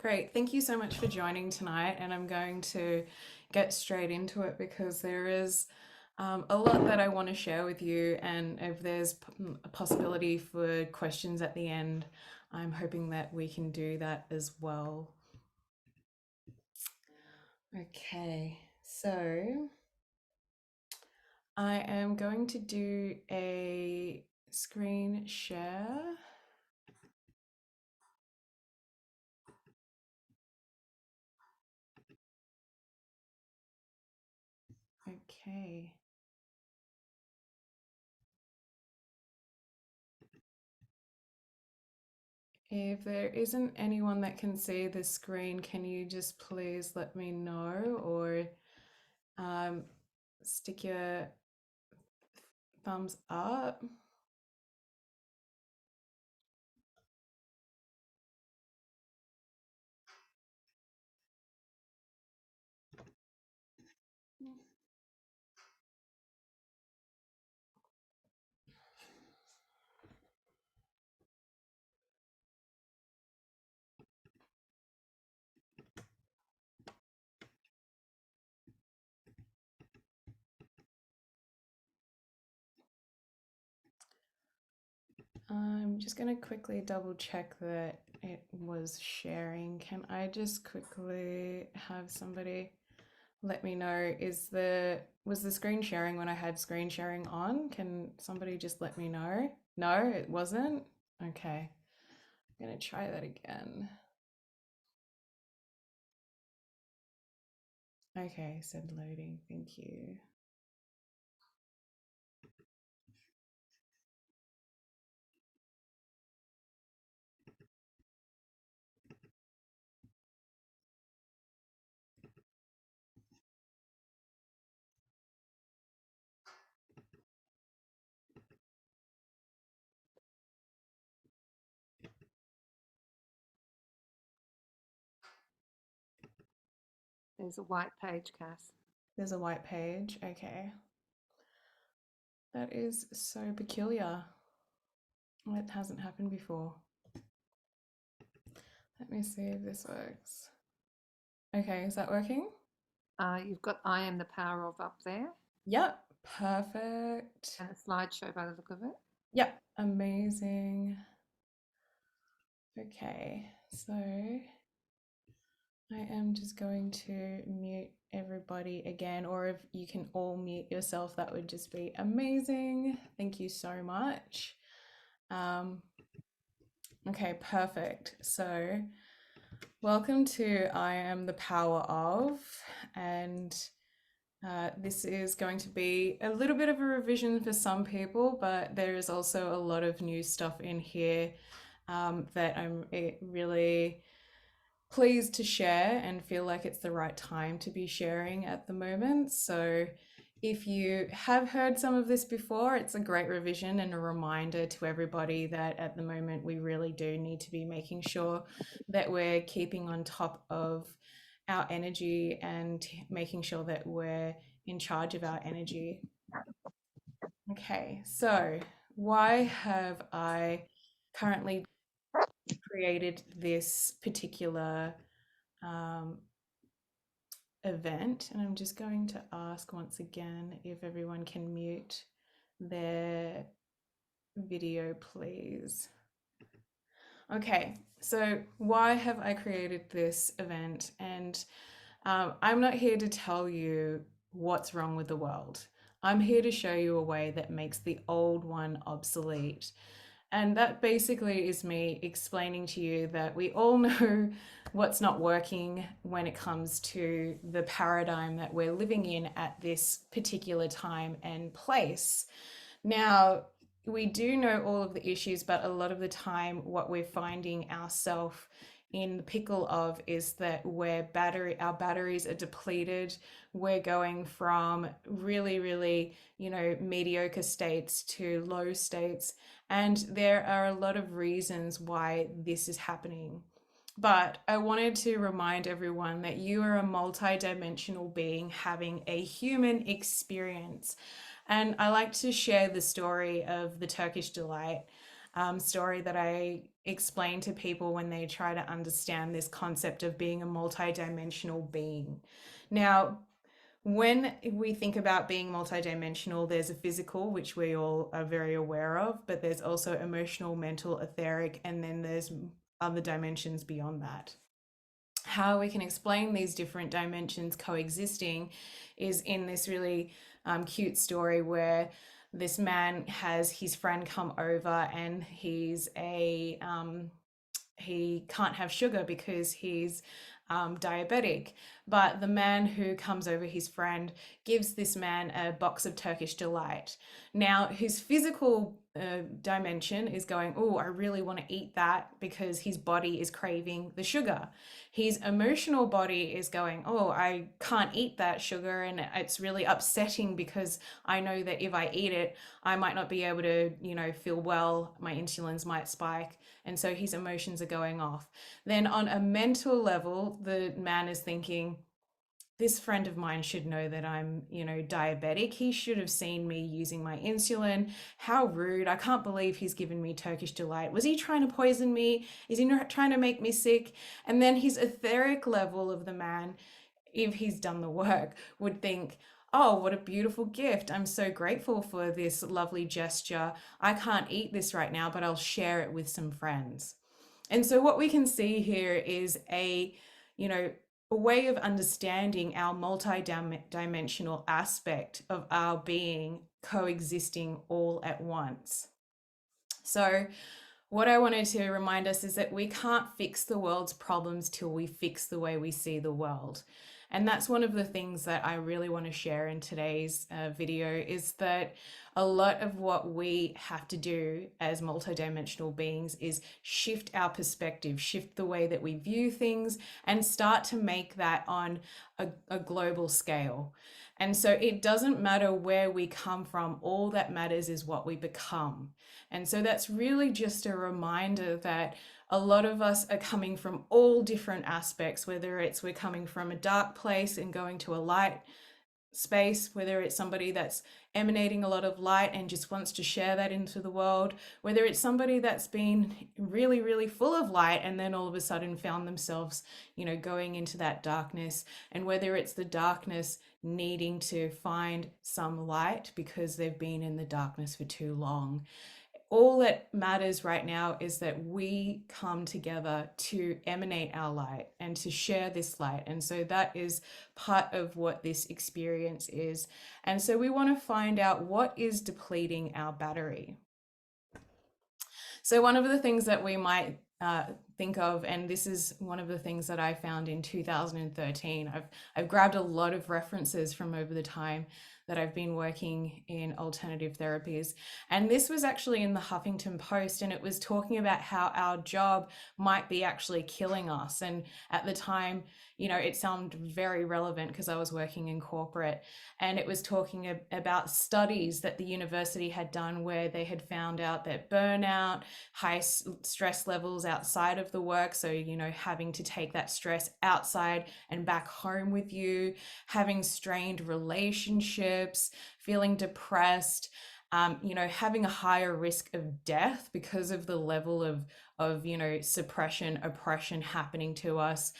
Great. Thank you so much for joining tonight. And I'm going to get straight into it because there is a lot that I want to share with you. And if there's a possibility for questions at the end, I'm hoping that we can do that as well. Okay, so I am going to do a screen share. Okay. If there isn't anyone that can see the screen, can you just please let me know or um, stick your thumbs up? I'm just going to quickly double check that it was sharing. Can I just quickly have somebody let me know, was the screen sharing when I had screen sharing on? Can somebody just let me know? No, it wasn't. Okay, I'm gonna try that again. Okay, said loading. Thank you. There's a white page, Cass. There's a white page. Okay. That is so peculiar. It hasn't happened before. Let me see if this works. Okay, is that working? You've got I am the power of up there Yep, perfect. and a slideshow by the look of it. Yep, amazing. Okay, so I am just going to mute everybody again, or if you can all mute yourself, that would just be amazing. Thank you so much. Okay, perfect. So, welcome to I Am the Power of, and this is going to be a little bit of a revision for some people, but there is also a lot of new stuff in here that I'm really pleased to share and feel like it's the right time to be sharing at the moment. So, if you have heard some of this before, it's a great revision and a reminder to everybody that at the moment we really do need to be making sure that we're keeping on top of our energy and making sure that we're in charge of our energy. Okay, so why have I currently created this particular um, event? And I'm just going to ask once again if everyone can mute their video, please. Okay, so why have I created this event? And I'm not here to tell you what's wrong with the world. I'm here to show you a way that makes the old one obsolete. And that basically is me explaining to you that we all know what's not working when it comes to the paradigm that we're living in at this particular time and place. Now, we do know all of the issues, but a lot of the time, what we're finding ourselves in the pickle of is that our batteries are depleted. We're going from really, mediocre states to low states. And there are a lot of reasons why this is happening. But I wanted to remind everyone that you are a multidimensional being having a human experience. And I like to share the story of the Turkish delight story that I explain to people when they try to understand this concept of being a multidimensional being. Now, when we think about being multidimensional, there's a physical, which we all are very aware of, but there's also emotional, mental, etheric, and then there's other dimensions beyond that. How we can explain these different dimensions coexisting is in this really cute story where this man has his friend come over, and he can't have sugar because he's diabetic. But the man who comes over, his friend, gives this man a box of Turkish delight. Now, his physical dimension is going, oh, I really want to eat that because his body is craving the sugar. His emotional body is going, oh, I can't eat that sugar, and it's really upsetting because I know that if I eat it, I might not be able to, feel well. My insulins might spike. And so his emotions are going off. Then on a mental level, the man is thinking, this friend of mine should know that I'm, diabetic. He should have seen me using my insulin. How rude. I can't believe he's given me Turkish delight. Was he trying to poison me? Is he trying to make me sick? And then his etheric level of the man, if he's done the work, would think, oh, what a beautiful gift. I'm so grateful for this lovely gesture. I can't eat this right now, but I'll share it with some friends. And so what we can see here is you know, a way of understanding our multi-dimensional aspect of our being coexisting all at once. So what I wanted to remind us is that we can't fix the world's problems till we fix the way we see the world. And that's one of the things that I really want to share in today's video, is that a lot of what we have to do as multidimensional beings is shift our perspective, shift the way that we view things, and start to make that on a global scale. And so it doesn't matter where we come from, all that matters is what we become. And so that's really just a reminder that a lot of us are coming from all different aspects, whether it's we're coming from a dark place and going to a light space, whether it's somebody that's emanating a lot of light and just wants to share that into the world, whether it's somebody that's been really, really full of light and then all of a sudden found themselves, going into that darkness, and whether it's the darkness needing to find some light because they've been in the darkness for too long. All that matters right now is that we come together to emanate our light and to share this light. And so that is part of what this experience is. And so we want to find out what is depleting our battery. So one of the things that we might think of, and this is one of the things that I found in 2013, I've grabbed a lot of references from over the time that I've been working in alternative therapies. And this was actually in the Huffington Post, and it was talking about how our job might be actually killing us. And at the time, it sounded very relevant because I was working in corporate, and it was talking about studies that the university had done where they had found out that burnout, high stress levels outside of the work, so having to take that stress outside and back home with you, having strained relationships, feeling depressed, having a higher risk of death because of the level of suppression, oppression happening to us,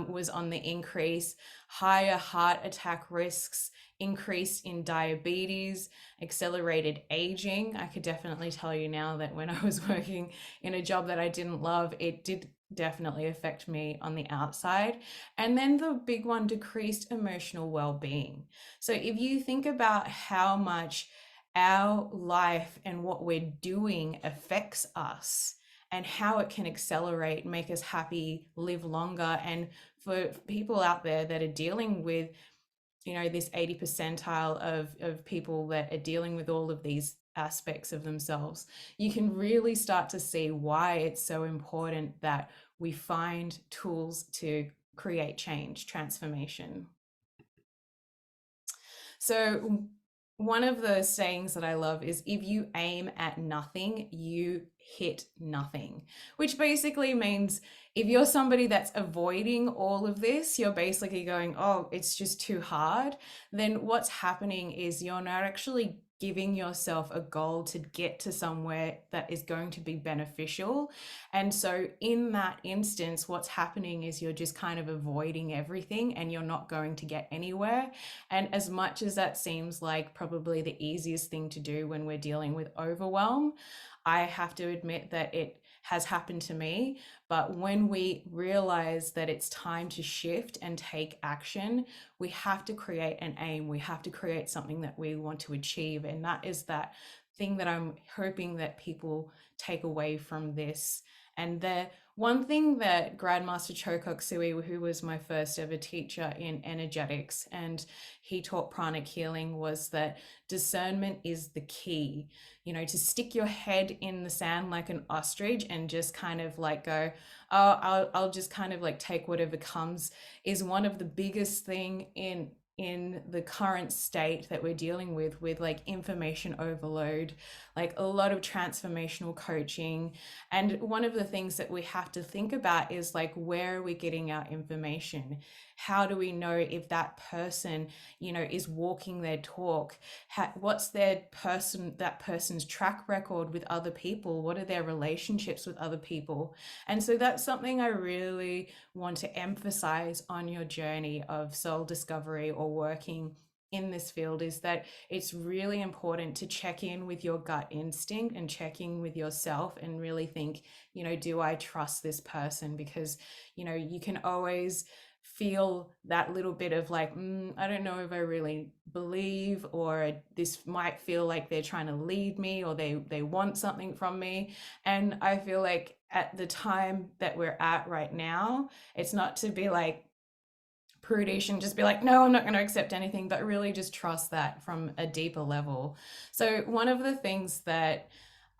was on the increase. Higher heart attack risks, increase in diabetes, accelerated aging. I could definitely tell you now that when I was working in a job that I didn't love, it did definitely affect me on the outside. And then the big one, decreased emotional well-being. So if you think about how much our life and what we're doing affects us, and how it can accelerate, make us happy, live longer. And for people out there that are dealing with, this 80 percentile of people that are dealing with all of these aspects of themselves, you can really start to see why it's so important that we find tools to create change, transformation. So one of the sayings that I love is, if you aim at nothing, you hit nothing, which basically means if you're somebody that's avoiding all of this, you're basically going, oh, it's just too hard. Then what's happening is you're not actually giving yourself a goal to get to somewhere that is going to be beneficial. And so, in that instance, what's happening is you're just kind of avoiding everything and you're not going to get anywhere. And as much as that seems like probably the easiest thing to do when we're dealing with overwhelm, I have to admit that it has happened to me. But when we realize that it's time to shift and take action, we have to create an aim. We have to create something that we want to achieve. And that is that thing that I'm hoping that people take away from this. And the one thing that Grandmaster Chokok Sui, who was my first ever teacher in energetics, and he taught pranic healing, was that discernment is the key. You know, to stick your head in the sand like an ostrich and just kind of like go, oh, I'll just kind of like take whatever comes, is one of the biggest thing in the current state that we're dealing with like information overload, like a lot of transformational coaching. And one of the things that we have to think about is like, where are we getting our information? How do we know if that person, you know, is walking their talk? What's that person's track record with other people? What are their relationships with other people? And so that's something I really want to emphasize on your journey of soul discovery or working in this field, is that it's really important to check in with your gut instinct and check in with yourself and really think, you know, do I trust this person? Because, you know, you can always feel that little bit of like, I don't know if I really believe, or this might feel like they're trying to lead me, or they want something from me. And I feel like at the time that we're at right now, it's not to be like prudish and just be like, no, I'm not going to accept anything, but really just trust that from a deeper level. So one of the things that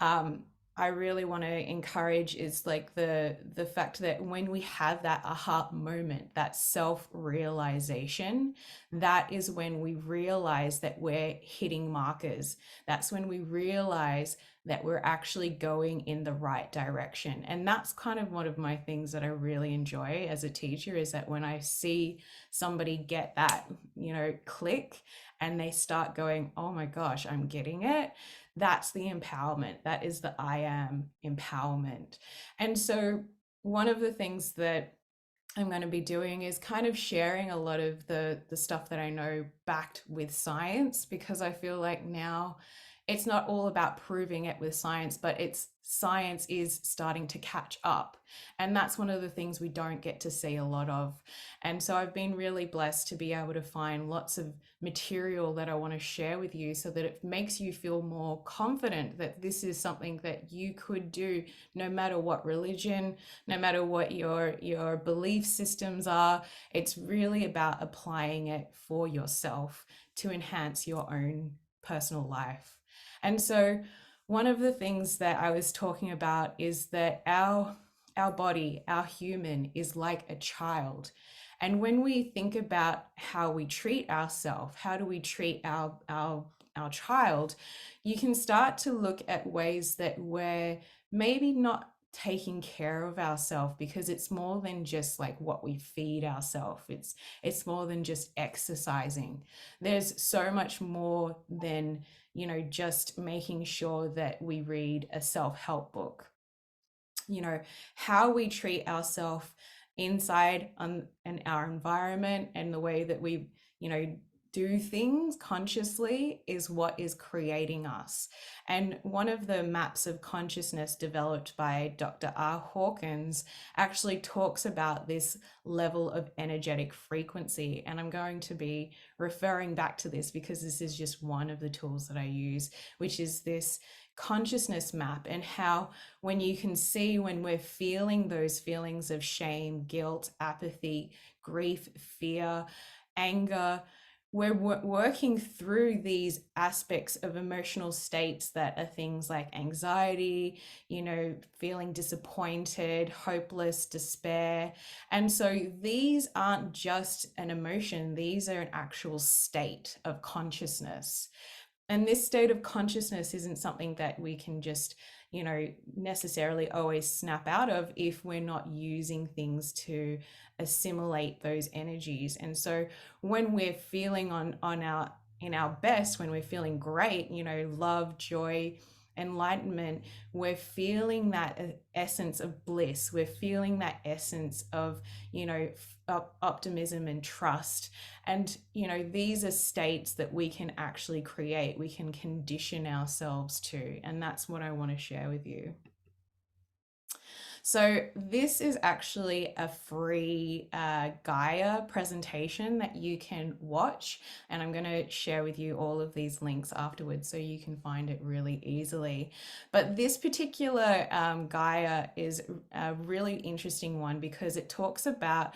I really want to encourage is like the fact that when we have that aha moment, that self-realization, that is when we realize that we're hitting markers. That's when we realize that we're actually going in the right direction. And that's kind of one of my things that I really enjoy as a teacher, is that when I see somebody get that, you know, click, and they start going, oh my gosh, I'm getting it. That's the empowerment. That is the I am empowerment. And so one of the things that I'm going to be doing is kind of sharing a lot of the stuff that I know backed with science, because I feel like now it's not all about proving it with science, but it's science is starting to catch up. And that's one of the things we don't get to see a lot of. And so I've been really blessed to be able to find lots of material that I want to share with you, so that it makes you feel more confident that this is something that you could do, no matter what religion, no matter what your belief systems are. It's really about applying it for yourself to enhance your own personal life. And so one of the things that I was talking about is that our body, our human, is like a child. And when we think about how we treat ourselves, how do we treat our child, you can start to look at ways that we're maybe not taking care of ourselves, because it's more than just like what we feed ourselves. It's more than just exercising. There's so much more than, you know, just making sure that we read a self-help book. You know, how we treat ourselves inside and our environment, and the way that we, you know, do things consciously is what is creating us. And one of the maps of consciousness developed by Dr. R. Hawkins actually talks about this level of energetic frequency. And I'm going to be referring back to this because this is just one of the tools that I use, which is this consciousness map. And how, when you can see when we're feeling those feelings of shame, guilt, apathy, grief, fear, anger, we're working through these aspects of emotional states that are things like anxiety, you know, feeling disappointed, hopeless, despair. And so these aren't just an emotion, these are an actual state of consciousness. And this state of consciousness isn't something that we can just, you know, necessarily always snap out of if we're not using things to assimilate those energies. And so when we're feeling on our in our best, when we're feeling great, love, joy, enlightenment, we're feeling that essence of bliss. We're feeling that essence of, optimism and trust. And, these are states that we can actually create, we can condition ourselves to. And that's what I want to share with you. So this is actually a free Gaia presentation that you can watch, and I'm going to share with you all of these links afterwards so you can find it really easily. But this particular Gaia is a really interesting one because it talks about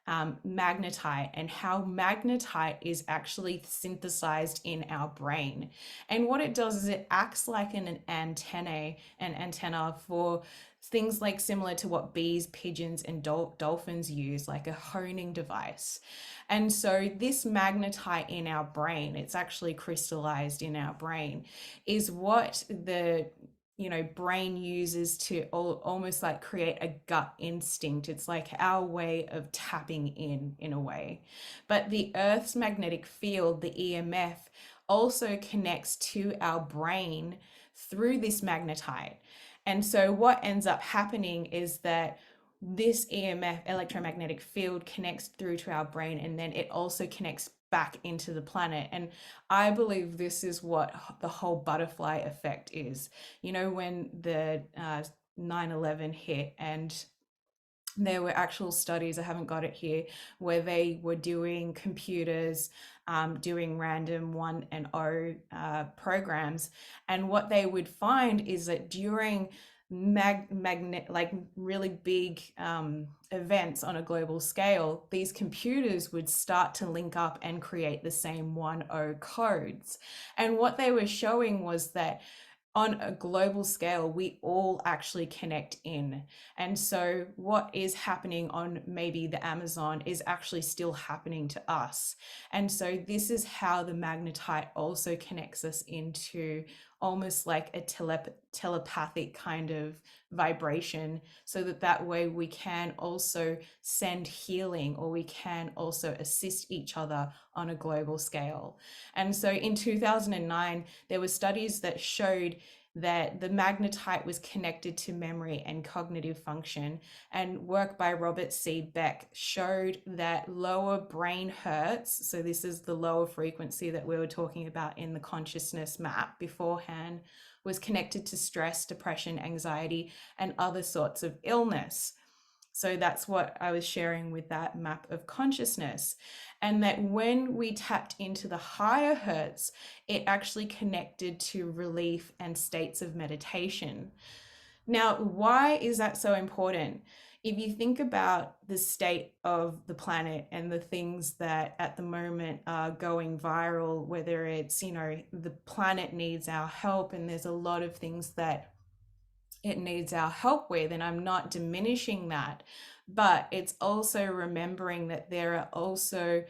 magnetite and how magnetite is actually synthesized in our brain. And what it does is it acts like an antenna for things like similar to what bees, pigeons, and dolphins use, like a honing device. And so this magnetite in our brain, it's actually crystallized in our brain, is what the brain uses to almost like create a gut instinct. It's like our way of tapping in a way. But the Earth's magnetic field, the EMF, also connects to our brain through this magnetite. And so what ends up happening is that this EMF, electromagnetic field, connects through to our brain, and then it also connects back into the planet. And I believe this is what the whole butterfly effect is. When the 9/11 hit, and there were actual studies, I haven't got it here, where they were doing computers, doing random 1 and 0 programs. And what they would find is that during like really big events on a global scale, these computers would start to link up and create the same 1-0 codes. And what they were showing was that on a global scale, we all actually connect in. And so what is happening on maybe the Amazon is actually still happening to us. And so this is how the magnetite also connects us into almost like a telepathic kind of vibration, so that way we can also send healing, or we can also assist each other on a global scale. And so in 2009, there were studies that showed that the magnetite was connected to memory and cognitive function. And work by Robert C. Beck showed that lower brain hertz, so this is the lower frequency that we were talking about in the consciousness map beforehand, was connected to stress, depression, anxiety, and other sorts of illness. So that's what I was sharing with that map of consciousness. And that when we tapped into the higher hertz, it actually connected to relief and states of meditation. Now, why is that so important? If you think about the state of the planet and the things that at the moment are going viral, whether it's, the planet needs our help, and there's a lot of things that it needs our help with, and I'm not diminishing that, but it's also remembering that there are also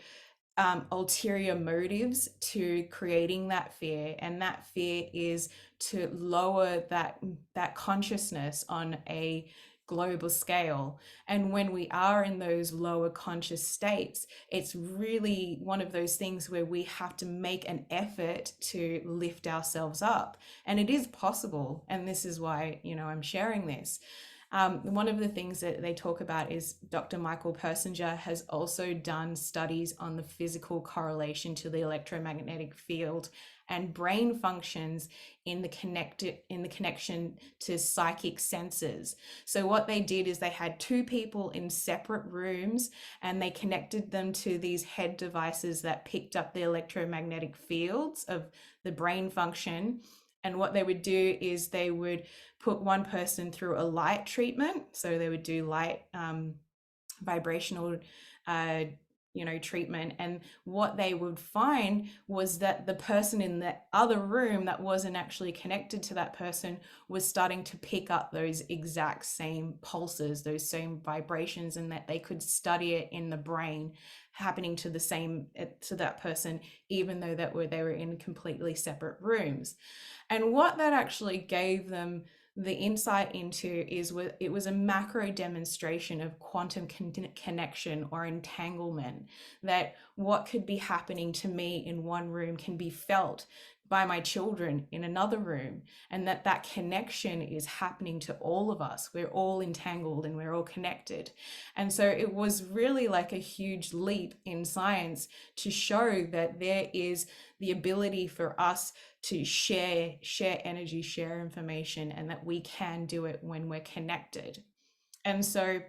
ulterior motives to creating that fear, and that fear is to lower that consciousness on a global scale. And when we are in those lower conscious states, it's really one of those things where we have to make an effort to lift ourselves up. And it is possible, and this is why I'm sharing this. One of the things that they talk about is Dr. Michael Persinger has also done studies on the physical correlation to the electromagnetic field and brain functions in the connection to psychic senses. So what they did is they had 2 people in separate rooms, and they connected them to these head devices that picked up the electromagnetic fields of the brain function. And what they would do is they would put one person through a light treatment. So they would do light vibrational treatment. And what they would find was that the person in the other room that wasn't actually connected to that person was starting to pick up those exact same pulses, those same vibrations, and that they could study it in the brain happening to that person, even though they were in completely separate rooms. And what that actually gave them the insight into is it was a macro demonstration of quantum connection or entanglement, that what could be happening to me in one room can be felt by my children in another room, and that that connection is happening to all of us. We're all entangled and we're all connected. And so it was really like a huge leap in science to show that there is the ability for us to share energy, share information, and that we can do it when we're connected. And so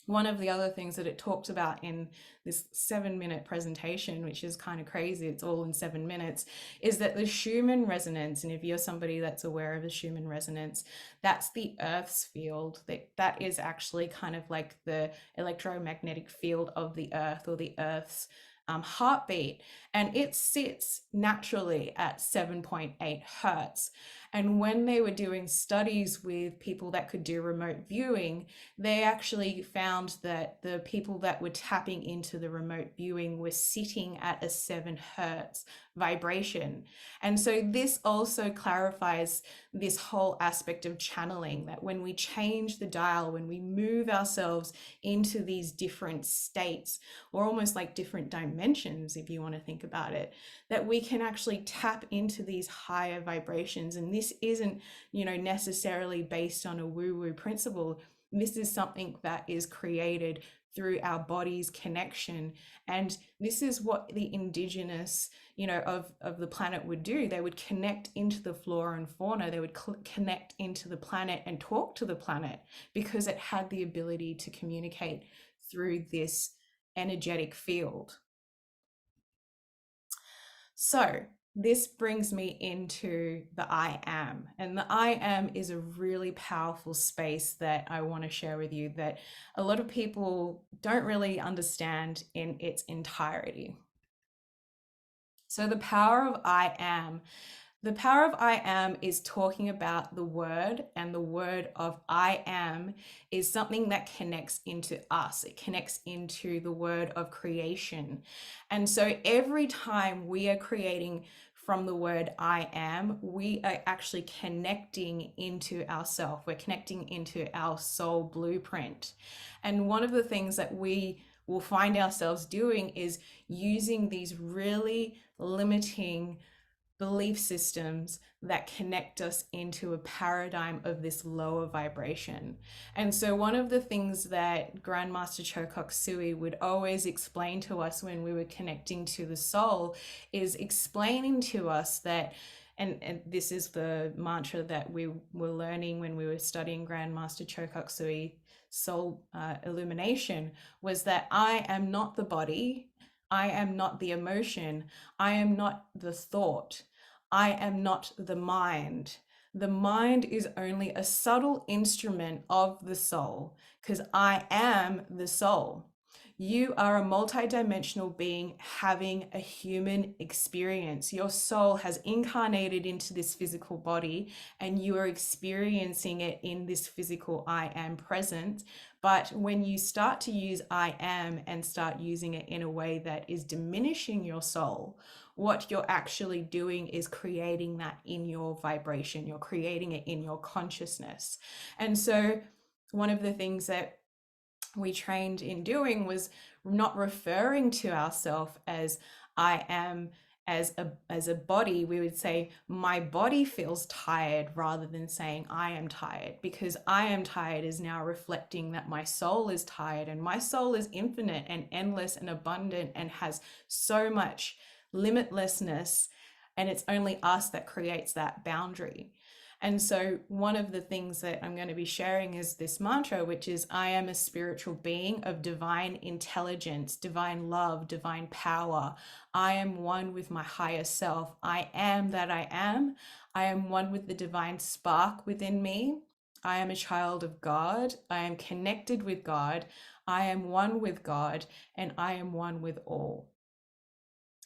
one of the other things that it talked about in this 7-minute presentation, which is kind of crazy, it's all in 7 minutes, is that the Schumann resonance, and if you're somebody that's aware of the Schumann resonance, that's the Earth's field. That is actually kind of like the electromagnetic field of the Earth, or the Earth's heartbeat, and it sits naturally at 7.8 hertz. And when they were doing studies with people that could do remote viewing, they actually found that the people that were tapping into the remote viewing were sitting at a 7 hertz vibration. And so this also clarifies this whole aspect of channeling, that when we change the dial, when we move ourselves into these different states, or almost like different dimensions, if you want to think about it, that we can actually tap into these higher vibrations. And this isn't, necessarily based on a woo-woo principle. This is something that is created through our body's connection. And this is what the indigenous, of the planet would do. They would connect into the flora and fauna. They would connect into the planet and talk to the planet, because it had the ability to communicate through this energetic field. So this brings me into the I am. And the I am is a really powerful space that I want to share with you, that a lot of people don't really understand in its entirety. So the power of I am. The power of I am is talking about the word, and the word of I am is something that connects into us. It connects into the word of creation. And so every time we are creating from the word I am, we are actually connecting into ourself. We're connecting into our soul blueprint. And one of the things that we will find ourselves doing is using these really limiting belief systems that connect us into a paradigm of this lower vibration. And so one of the things that Grandmaster Chokhok Sui would always explain to us when we were connecting to the soul is explaining to us that, and this is the mantra that we were learning when we were studying Grandmaster Chokhok Sui soul illumination, was that I am not the body, I am not the emotion, I am not the thought, I am not the mind. The mind is only a subtle instrument of the soul, because I am the soul. You are a multidimensional being having a human experience. Your soul has incarnated into this physical body, and you are experiencing it in this physical I am present. But when you start to use I am and start using it in a way that is diminishing your soul, what you're actually doing is creating that in your vibration. You're creating it in your consciousness. And so one of the things that we trained in doing was not referring to ourselves as I am as a body. We would say my body feels tired, rather than saying I am tired, because I am tired is now reflecting that my soul is tired, and my soul is infinite and endless and abundant and has so much limitlessness, and it's only us that creates that boundary. And so one of the things that I'm going to be sharing is this mantra, which is I am a spiritual being of divine intelligence, divine love, divine power. I am one with my higher self. I am that I am. I am one with the divine spark within me. I am a child of God. I am connected with God. I am one with God, and I am one with all.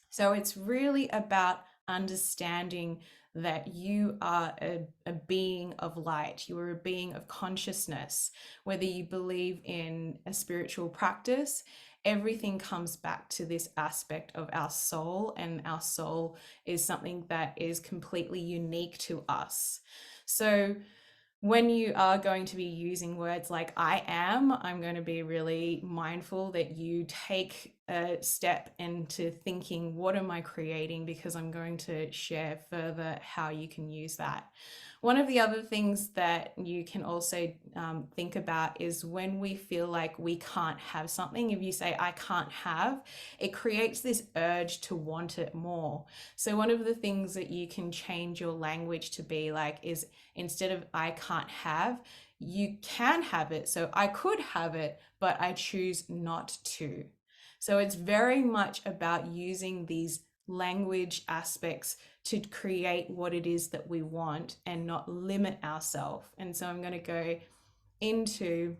So it's really about understanding that you are a being of light. You are a being of consciousness. Whether you believe in a spiritual practice, everything comes back to this aspect of our soul, and our soul is something that is completely unique to us. So when you are going to be using words like I am, I'm going to be really mindful that you take a step into thinking, what am I creating? Because I'm going to share further how you can use that. One of the other things that you can also think about is when we feel like we can't have something, if you say, I can't have, it creates this urge to want it more. So, one of the things that you can change your language to be like is instead of I can't have, you can have it. So, I could have it, but I choose not to. So, it's very much about using these language aspects to create what it is that we want and not limit ourselves. And so I'm going to go into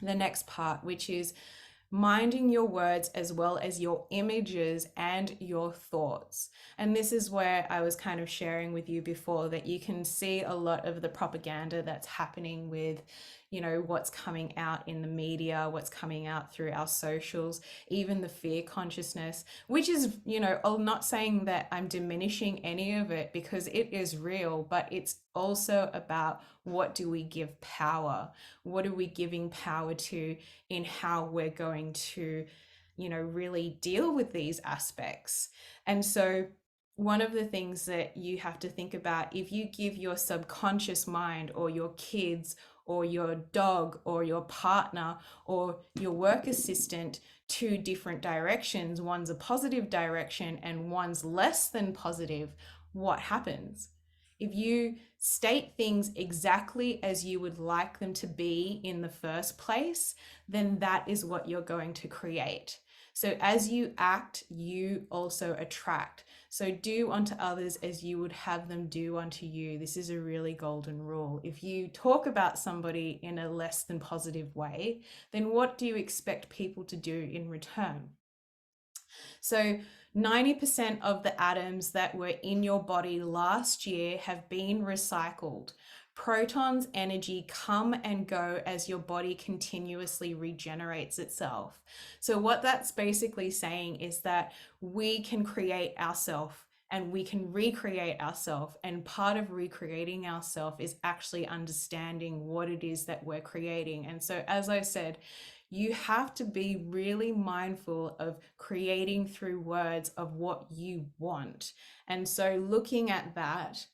the next part, which is minding your words as well as your images and your thoughts. And this is where I was kind of sharing with you before that you can see a lot of the propaganda that's happening with, you know, what's coming out in the media, what's coming out through our socials, even the fear consciousness, which is, you know, I'm not saying that I'm diminishing any of it because it is real, but it's also about what do we give power? What are we giving power to in how we're going to, you know, really deal with these aspects? And so one of the things that you have to think about, if you give your subconscious mind or your kids or your dog or your partner or your work assistant two different directions, one's a positive direction and one's less than positive, what happens? If you state things exactly as you would like them to be in the first place, then that is what you're going to create. So as you act, you also attract. So do unto others as you would have them do unto you. This is a really golden rule. If you talk about somebody in a less than positive way, then what do you expect people to do in return? So 90% of the atoms that were in your body last year have been recycled. Protons energy come and go as your body continuously regenerates itself. So what that's basically saying is that we can create ourselves and we can recreate ourselves. And part of recreating ourselves is actually understanding what it is that we're creating. And so, as I said, you have to be really mindful of creating through words of what you want. And so, looking at that,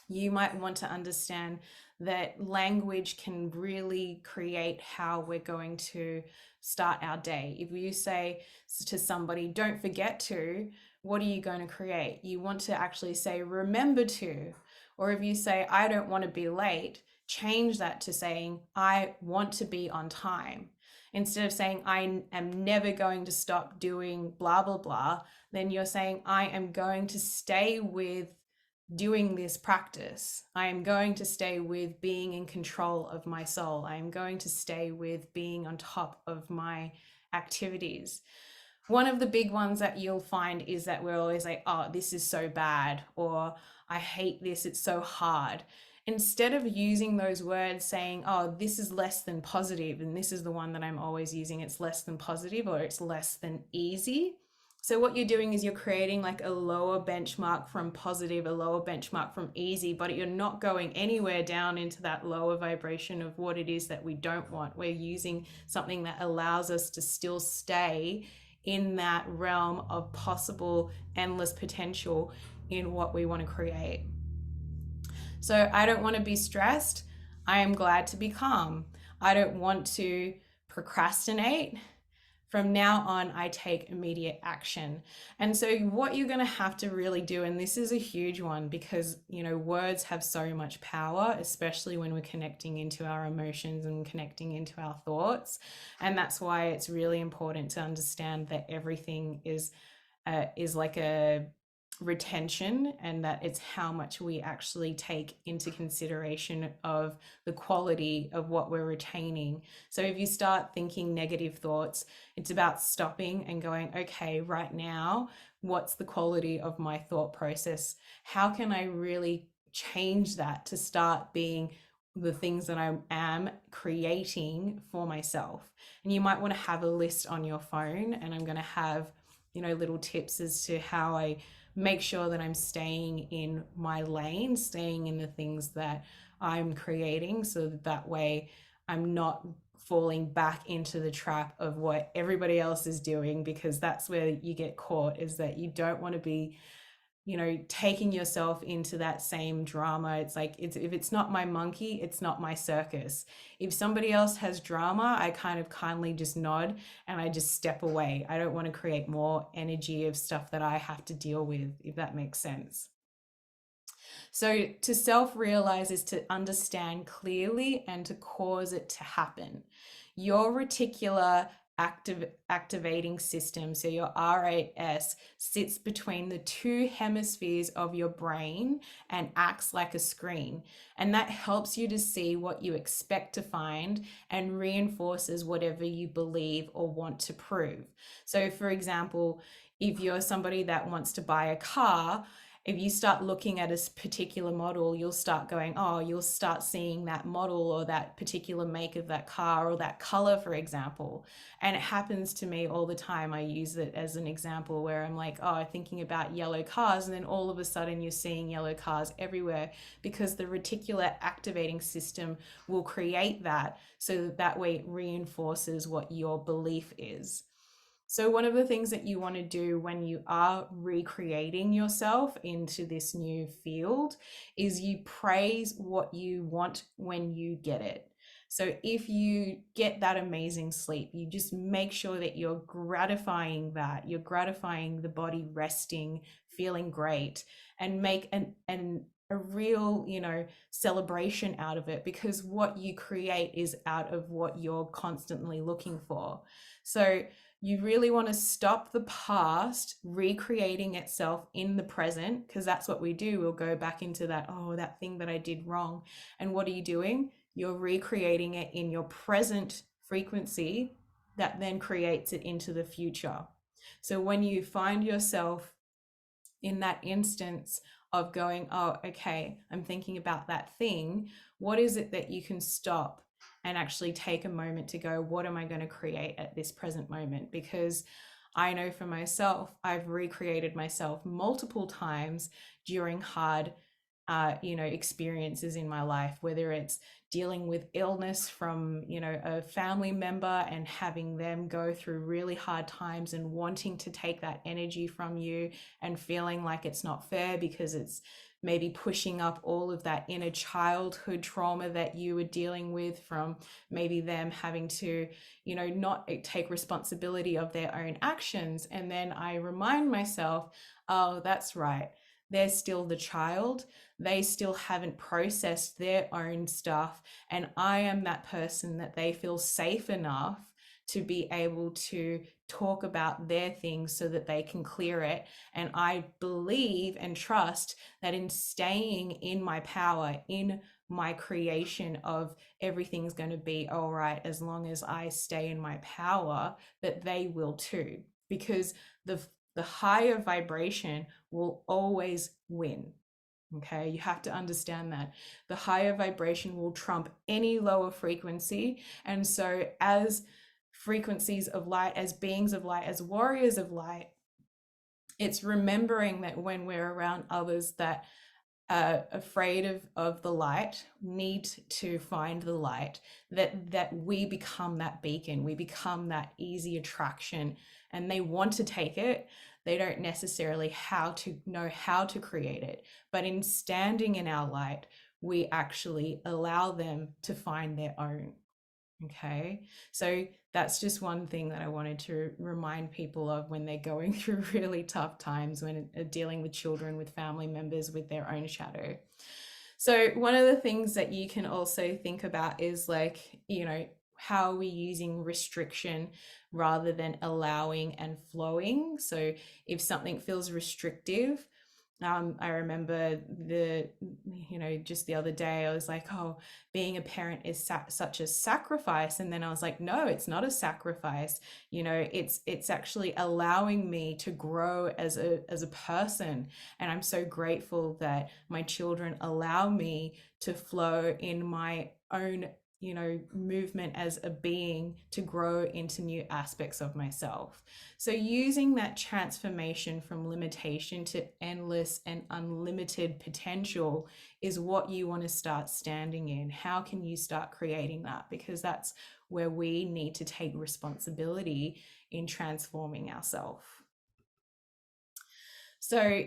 you might want to understand that language can really create how we're going to start our day. If you say to somebody, don't forget to, what are you going to create? You want to actually say, remember to. Or if you say, I don't want to be late, change that to saying, I want to be on time. Instead of saying, I am never going to stop doing blah, blah, blah, then you're saying, I am going to stay with doing this practice. I am going to stay with being in control of my soul. I am going to stay with being on top of my activities. One of the big ones that you'll find is that we're always like, oh, this is so bad, or I hate this, it's so hard. Instead of using those words saying, oh, this is less than positive, and this is the one that I'm always using, it's less than positive or it's less than easy. So what you're doing is you're creating like a lower benchmark from positive, a lower benchmark from easy, but you're not going anywhere down into that lower vibration of what it is that we don't want. We're using something that allows us to still stay in that realm of possible endless potential in what we want to create. So I don't want to be stressed. I am glad to be calm. I don't want to procrastinate. From now on, I take immediate action. And so what you're going to have to really do, and this is a huge one because, you know, words have so much power, especially when we're connecting into our emotions and connecting into our thoughts. And that's why it's really important to understand that everything is like a retention, and that it's how much we actually take into consideration of the quality of what we're retaining. So if you start thinking negative thoughts, it's about stopping and going, okay, right now, what's the quality of my thought process? How can I really change that to start being the things that I am creating for myself? And you might want to have a list on your phone, and I'm going to have, you know, little tips as to how I make sure that I'm staying in my lane, staying in the things that I'm creating, so that way I'm not falling back into the trap of what everybody else is doing, because that's where you get caught, is that you don't want to be, taking yourself into that same drama. It's like, if it's not my monkey, it's not my circus. If somebody else has drama, I kind of kindly just nod and I just step away. I don't want to create more energy of stuff that I have to deal with, if that makes sense. So to self realize is to understand clearly and to cause it to happen. Your reticular activating system, so your RAS, sits between the two hemispheres of your brain and acts like a screen. And that helps you to see what you expect to find and reinforces whatever you believe or want to prove. So, for example, if you're somebody that wants to buy a car, if you start looking at a particular model, you'll start going, oh, you'll start seeing that model or that particular make of that car or that color, for example. And it happens to me all the time. I use it as an example where I'm like, oh, thinking about yellow cars. And then all of a sudden you're seeing yellow cars everywhere, because the reticular activating system will create that, so that way it reinforces what your belief is. So, one of the things that you want to do when you are recreating yourself into this new field is you praise what you want when you get it. So, if you get that amazing sleep, you just make sure that you're gratifying that, you're gratifying the body resting, feeling great, and make a real, celebration out of it, because what you create is out of what you're constantly looking for. So, you really want to stop the past recreating itself in the present, because that's what we do. We'll go back into that, oh, that thing that I did wrong. And what are you doing? You're recreating it in your present frequency that then creates it into the future. So when you find yourself in that instance of going, oh, okay, I'm thinking about that thing, what is it that you can stop and actually take a moment to go, what am I going to create at this present moment? Because I know for myself, I've recreated myself multiple times during hard experiences in my life, whether it's dealing with illness from, a family member and having them go through really hard times and wanting to take that energy from you and feeling like it's not fair because it's maybe pushing up all of that inner childhood trauma that you were dealing with from maybe them having to, not take responsibility of their own actions. And then I remind myself, oh, that's right. They're still the child. They still haven't processed their own stuff. And I am that person that they feel safe enough to be able to talk about their things so that they can clear it. And I believe and trust that in staying in my power, in my creation of everything's going to be all right as long as I stay in my power, that they will too. Because the higher vibration will always win. Okay, you have to understand that the higher vibration will trump any lower frequency. And so, as frequencies of light, as beings of light, as warriors of light, it's remembering that when we're around others that are afraid of the light, need to find the light, that we become that beacon, we become that easy attraction, and they want to take it. They don't necessarily know how to create it, but in standing in our light, we actually allow them to find their own. Okay, so that's just one thing that I wanted to remind people of when they're going through really tough times, when dealing with children, with family members, with their own shadow. So, one of the things that you can also think about is like, how are we using restriction rather than allowing and flowing? So, if something feels restrictive, I remember just the other day, I was like, oh, being a parent is such a sacrifice. And then I was like, no, it's not a sacrifice. It's actually allowing me to grow as a person. And I'm so grateful that my children allow me to flow in my own movement as a being to grow into new aspects of myself. So using that transformation from limitation to endless and unlimited potential is what you want to start standing in. How can you start creating that? Because that's where we need to take responsibility in transforming ourselves. So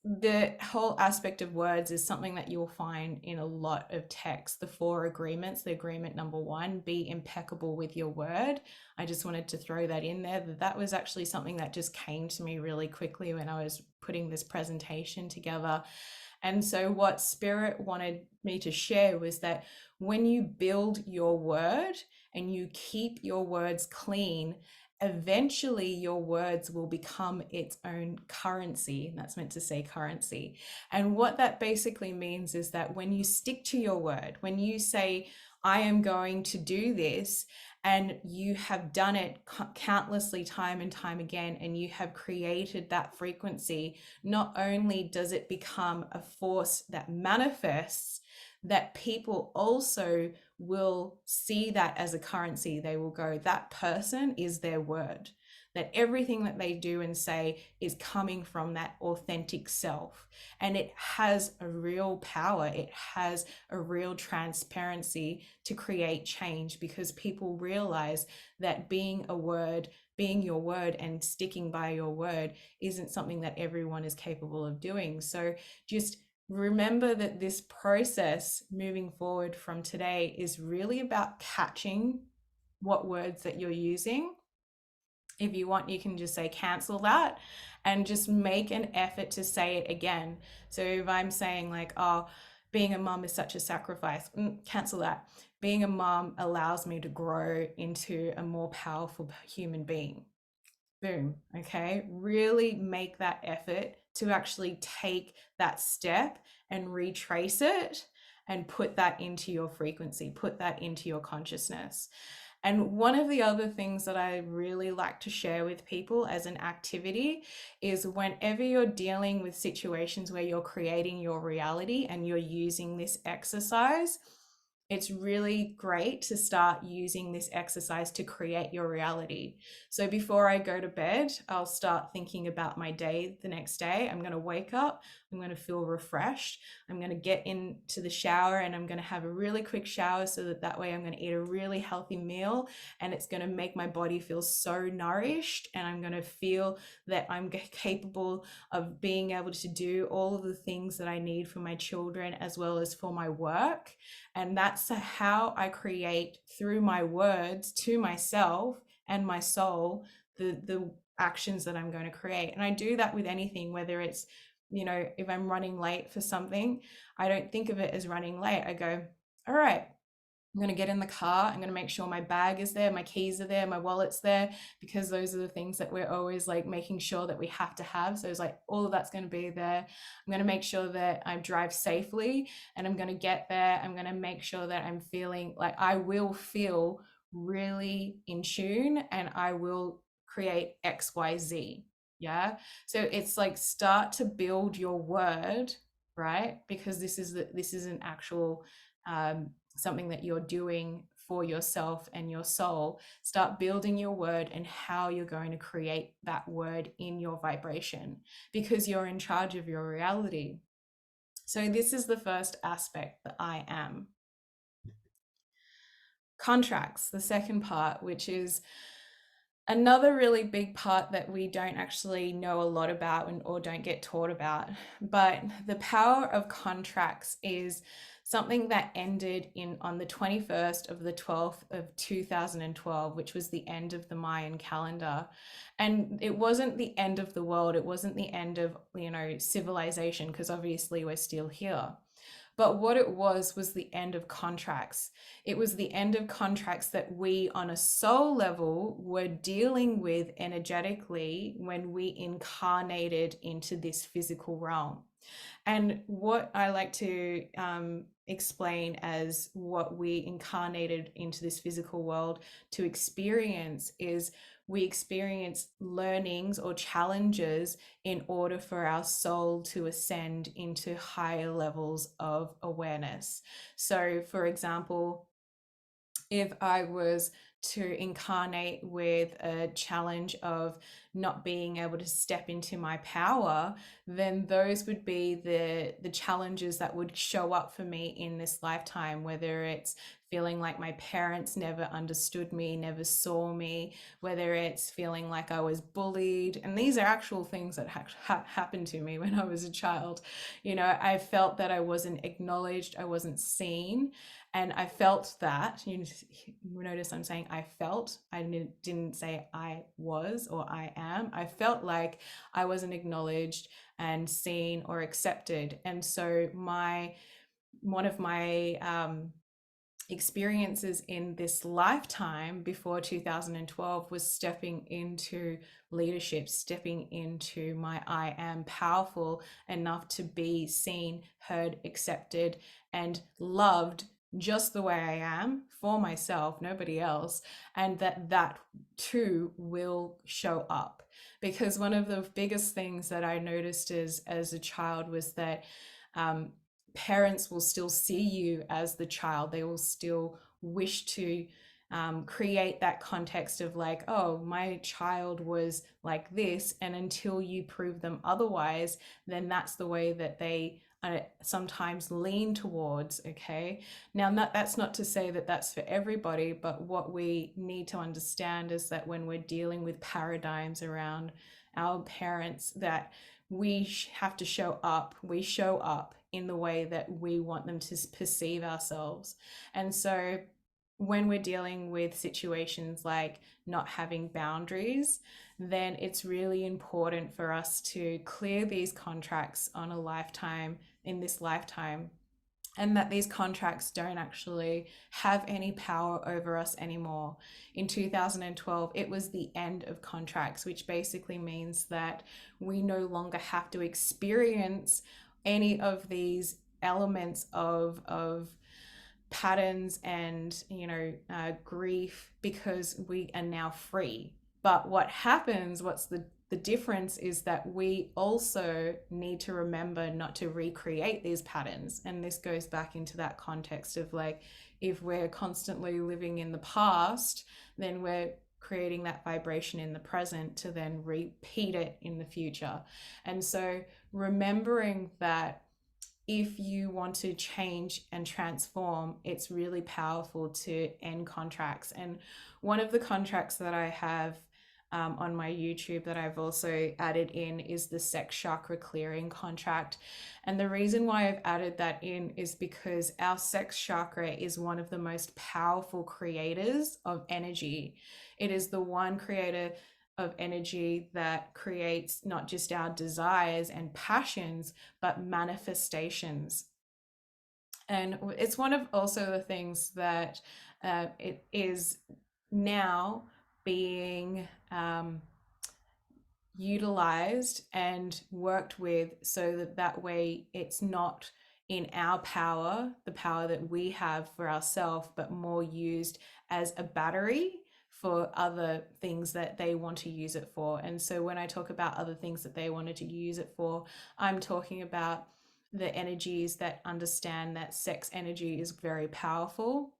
the whole aspect of words is something that you'll find in a lot of text. The 4 agreements, the agreement number 1, be impeccable with your word. I just wanted to throw that in there. That was actually something that just came to me really quickly when I was putting this presentation together. And so what Spirit wanted me to share was that when you build your word and you keep your words clean, eventually your words will become its own currency. And that's meant to say currency. And what that basically means is that when you stick to your word, when you say, I am going to do this, and you have done it countlessly time and time again, and you have created that frequency, not only does it become a force that manifests, that people also will see that as a currency. They will go, that person is their word, that everything that they do and say is coming from that authentic self. And it has a real power. It has a real transparency to create change, because people realize that being your word and sticking by your word isn't something that everyone is capable of doing. So just remember that this process moving forward from today is really about catching what words that you're using. If you want, you can just say cancel that and just make an effort to say it again. So if I'm saying like, oh, being a mom is such a sacrifice, cancel that. Being a mom allows me to grow into a more powerful human being. Boom. Okay. Really make that effort to actually take that step and retrace it and put that into your frequency, put that into your consciousness. And one of the other things that I really like to share with people as an activity is whenever you're dealing with situations where you're creating your reality and you're using this exercise, it's really great to start using this exercise to create your reality. So before I go to bed, I'll start thinking about my day the next day. I'm going to wake up, I'm going to feel refreshed. I'm going to get into the shower and I'm going to have a really quick shower so that way I'm going to eat a really healthy meal and it's going to make my body feel so nourished, and I'm going to feel that I'm capable of being able to do all of the things that I need for my children as well as for my work. And that's how I create through my words to myself and my soul the actions that I'm going to create. And I do that with anything, whether it's, if I'm running late for something, I don't think of it as running late. I go, all right, I'm going to get in the car. I'm going to make sure my bag is there, my keys are there, my wallet's there, because those are the things that we're always like making sure that we have to have. So it's like all of that's going to be there. I'm going to make sure that I drive safely and I'm going to get there. I'm going to make sure that I'm feeling like I will feel really in tune and I will create XYZ. Yeah. So it's like start to build your word, right? Because this is an actual something that you're doing for yourself and your soul. Start building your word and how you're going to create that word in your vibration, because you're in charge of your reality. So this is the first aspect, that I am. Contracts, the second part, which is another really big part that we don't actually know a lot about or don't get taught about. But the power of contracts is something that ended on the 21st of the 12th of 2012, which was the end of the Mayan calendar. And it wasn't the end of the world. It wasn't the end of, civilization, because obviously we're still here. But what it was the end of contracts. It was the end of contracts that we on a soul level were dealing with energetically when we incarnated into this physical realm. And what I like to explain as what we incarnated into this physical world to experience is we experience learnings or challenges in order for our soul to ascend into higher levels of awareness. So, for example, if I was to incarnate with a challenge of not being able to step into my power, then those would be the challenges that would show up for me in this lifetime, whether it's feeling like my parents never understood me, never saw me, whether it's feeling like I was bullied. And these are actual things that happened to me when I was a child. You know, I felt that I wasn't acknowledged, I wasn't seen. And I felt that, you notice I'm saying I felt, I didn't say I was or I am. I felt like I wasn't acknowledged and seen or accepted. And so one of my experiences in this lifetime before 2012 was stepping into leadership, stepping into my I am powerful enough to be seen, heard, accepted, and loved just the way I am for myself, nobody else, and that too will show up. Because one of the biggest things that I noticed as a child was that um, parents will still see you as the child. They will still wish to create that context of like, oh, my child was like this. And until you prove them otherwise, then that's the way that they sometimes lean towards. Okay. Now, that's not to say that that's for everybody, but what we need to understand is that when we're dealing with paradigms around our parents, that we have to show up. We show up in the way that we want them to perceive ourselves. And so when we're dealing with situations like not having boundaries, then it's really important for us to clear these contracts on a lifetime, in this lifetime, and that these contracts don't actually have any power over us anymore. In 2012, it was the end of contracts, which basically means that we no longer have to experience any of these elements of patterns and grief, because we are now free. But what happens, what's the difference is that we also need to remember not to recreate these patterns. And this goes back into that context of like, if we're constantly living in the past, then we're creating that vibration in the present to then repeat it in the future. And so remembering that if you want to change and transform, it's really powerful to end contracts. And one of the contracts that I have on my YouTube that I've also added in is the sex chakra clearing contract. And the reason why I've added that in is because our sex chakra is one of the most powerful creators of energy. It is the one creator of energy that creates not just our desires and passions, but manifestations. And it's one of also the things that it is now being utilized and worked with, so that way it's not in our power, the power that we have for ourselves, but more used as a battery for other things that they want to use it for. And so when I talk about other things that they wanted to use it for, I'm talking about the energies that understand that sex energy is very powerful.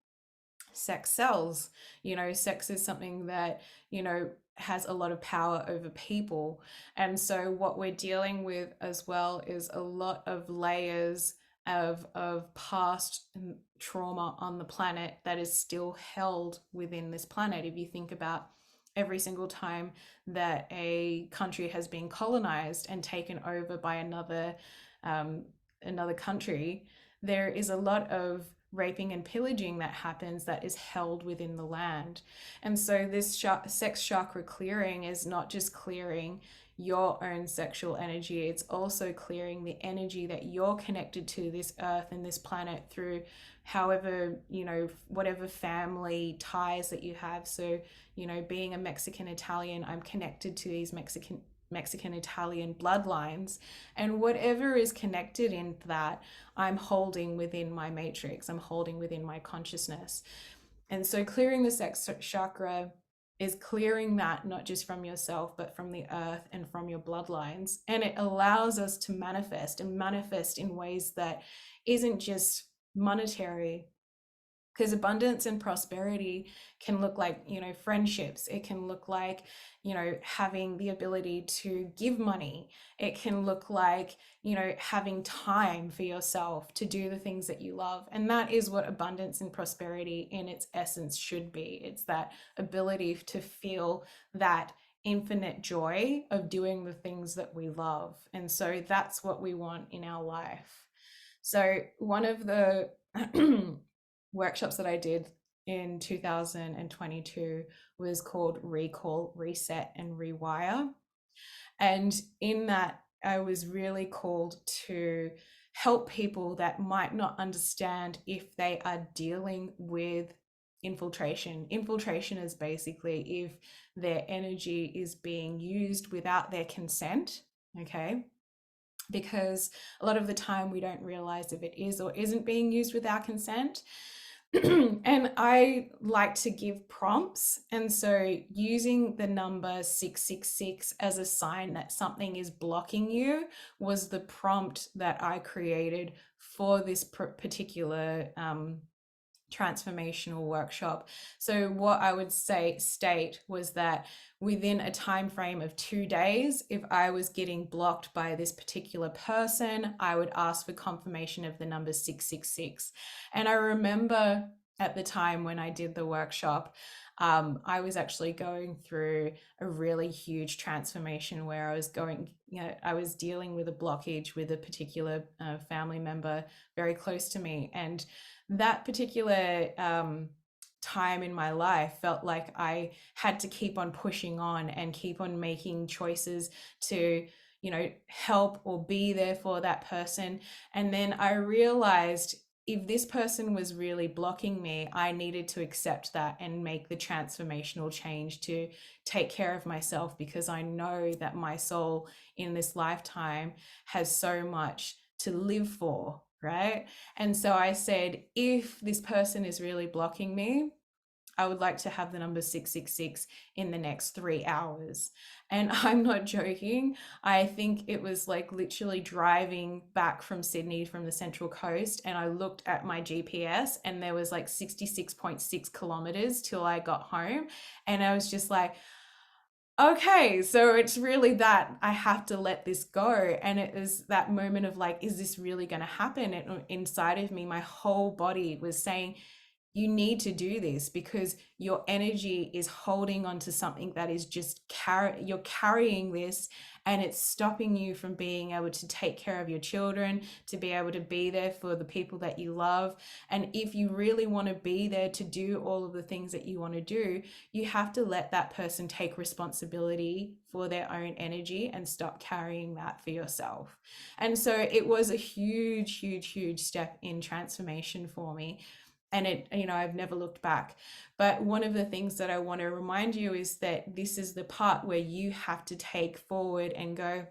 Sex sells. Sex is something that has a lot of power over people. And so what we're dealing with as well is a lot of layers of past trauma on the planet that is still held within this planet. If you think about every single time that a country has been colonized and taken over by another country, there is a lot of raping and pillaging that happens that is held within the land. And so this sex chakra clearing is not just clearing your own sexual energy, it's also clearing the energy that you're connected to this earth and this planet through however, whatever family ties that you have. So, being a Mexican Italian, I'm connected to these Mexican Italian bloodlines, and whatever is connected in that, I'm holding within my matrix, I'm holding within my consciousness. And so clearing the sex chakra is clearing that not just from yourself, but from the earth and from your bloodlines. And it allows us to manifest in ways that isn't just monetary, Because abundance and prosperity can look like, you know, friendships. It can look like, you know, having the ability to give money. It can look like, you know, having time for yourself to do the things that you love. And that is what abundance and prosperity in its essence should be. It's that ability to feel that infinite joy of doing the things that we love. And so that's what we want in our life. So one of the workshops that I did in 2022 was called Recall, Reset, and Rewire. And in that, I was really called to help people that might not understand if they are dealing with infiltration. Infiltration is basically if their energy is being used without their consent, okay? Because a lot of the time we don't realize if it is or isn't being used with our consent. And I like to give prompts. And so using the number 666 as a sign that something is blocking you was the prompt that I created for this particular transformational workshop. So what I would state was that within a time frame of 2 days, if I was getting blocked by this particular person, I would ask for confirmation of the number 666. And I remember at the time when I did the workshop, I was actually going through a really huge transformation where I was going, you know, I was dealing with a blockage with a particular family member very close to me. And that particular time in my life felt like I had to keep on pushing on and keep on making choices to, you know, help or be there for that person. And then I realized if this person was really blocking me, I needed to accept that and make the transformational change to take care of myself, because I know that my soul in this lifetime has so much to live for, right? And so I said, if this person is really blocking me, I would like to have the number 666 in the next 3 hours. And I'm not joking. I think it was like literally driving back from Sydney from the Central Coast. And I looked at my GPS and there was like 66.6 kilometers till I got home. And I was just like, okay, so it's really that I have to let this go. And it is that moment of like, is this really going to happen? And inside of me, my whole body was saying, you need to do this, because your energy is holding on to something that is just you're carrying this, and it's stopping you from being able to take care of your children, to be able to be there for the people that you love. And if you really want to be there to do all of the things that you want to do, you have to let that person take responsibility for their own energy and stop carrying that for yourself. And so it was a huge, huge, huge step in transformation for me. And it, you know, I've never looked back. But one of the things that I want to remind you is that this is the part where you have to take forward and go,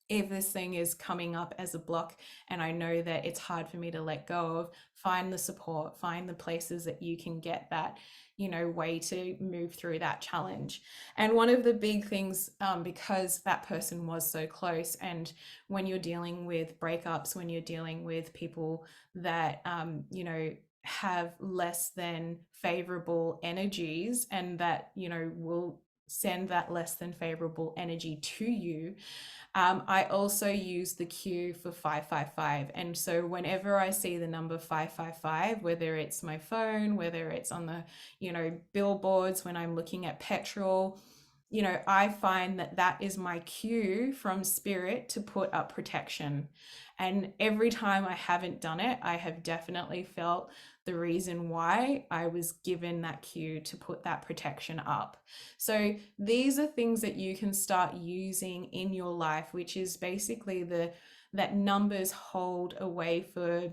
if this thing is coming up as a block and I know that it's hard for me to let go of, find the support, find the places that you can get that, you know, way to move through that challenge. And one of the big things, because that person was so close, and when you're dealing with breakups, when you're dealing with people that, you know, have less than favorable energies, and that, you know, will send that less than favorable energy to you. I also use the Q for 555. And so whenever I see the number 555, whether it's my phone, whether it's on the, you know, billboards, when I'm looking at petrol, you know, I find that that is my cue from spirit to put up protection. And every time I haven't done it, I have definitely felt the reason why I was given that cue to put that protection up. So these are things that you can start using in your life, which is basically that numbers hold a way for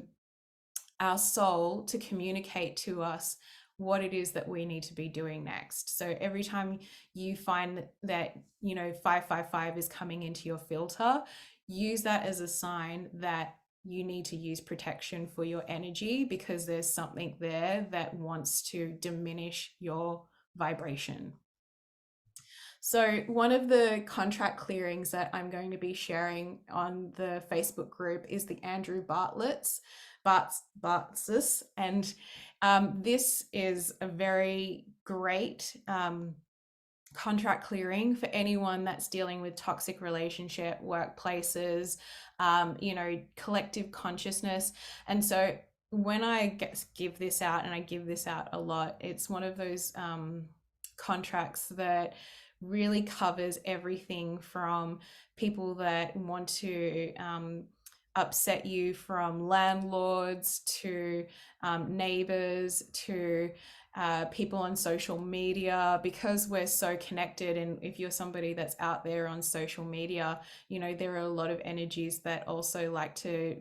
our soul to communicate to us what it is that we need to be doing next. So every time you find that, you know, 555 is coming into your filter, use that as a sign that you need to use protection for your energy, because there's something there that wants to diminish your vibration. So one of the contract clearings that I'm going to be sharing on the Facebook group is the Andrew Bartlett's, and This is a very great contract clearing for anyone that's dealing with toxic relationship workplaces, collective consciousness. And so when I give this out, and I give this out a lot, it's one of those contracts that really covers everything from people that want to upset you, from landlords to neighbors to people on social media, because we're so connected. And if you're somebody that's out there on social media, there are a lot of energies that also like to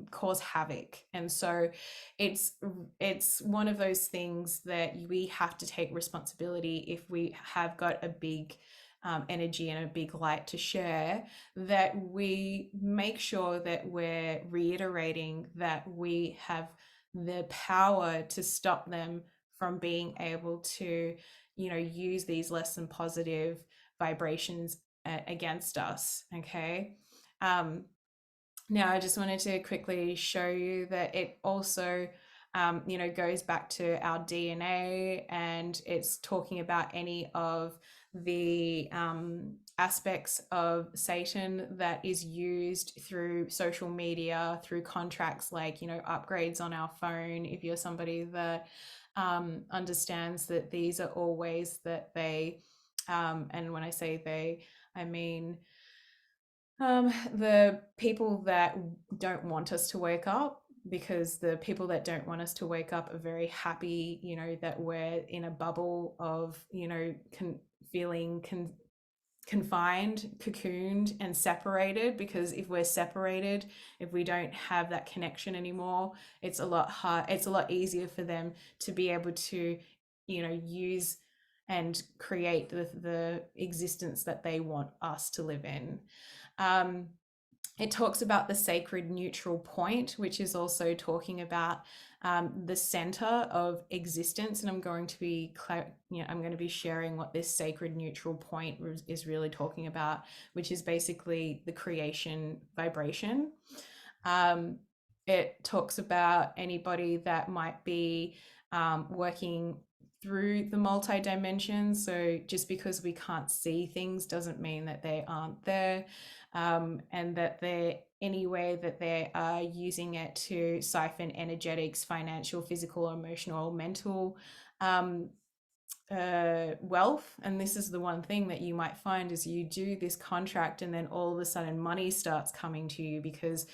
cause havoc. And so it's it's one of those things that we have to take responsibility if we have got a big energy and a big light to share, that we make sure that we're reiterating that we have the power to stop them from being able to, use these less than positive vibrations against us. Okay. Now, I just wanted to quickly show you that it also, goes back to our DNA, and it's talking about any of the aspects of Satan that is used through social media, through contracts like, upgrades on our phone. If you're somebody that understands that these are all ways that they, and when I say they, I mean the people that don't want us to wake up, because the people that don't want us to wake up are very happy, that we're in a bubble of, feeling confined, cocooned, and separated. Because if we're separated, if we don't have that connection anymore, it's a lot hard. It's a lot easier for them to be able to, use and create the existence that they want us to live in. Um, it talks about the sacred neutral point, which is also talking about the center of existence. And I'm going to be, I'm going to be sharing what this sacred neutral point is really talking about, which is basically the creation vibration. It talks about anybody that might be working through the multi dimensions. So just because we can't see things doesn't mean that they aren't there, and that they're any way that they are using it to siphon energetics, financial, physical, emotional, mental wealth. And this is the one thing that you might find is you do this contract and then all of a sudden money starts coming to you, because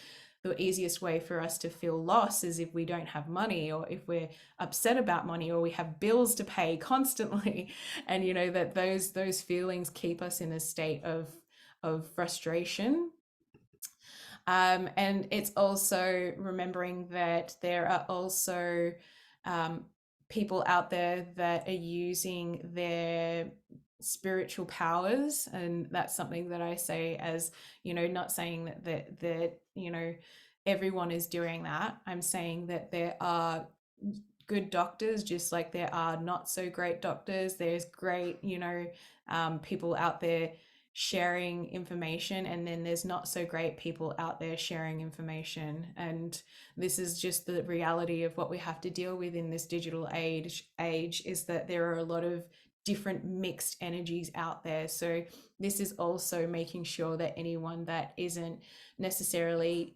the easiest way for us to feel loss is if we don't have money, or if we're upset about money, or we have bills to pay constantly. And that those feelings keep us in a state of frustration. And it's also remembering that there are also people out there that are using their spiritual powers. And that's something that I say as, not saying that everyone is doing that. I'm saying that there are good doctors, just like there are not so great doctors. There's great, people out there sharing information, and then there's not so great people out there sharing information. And this is just the reality of what we have to deal with in this digital age, is that there are a lot of different mixed energies out there. So this is also making sure that anyone that isn't necessarily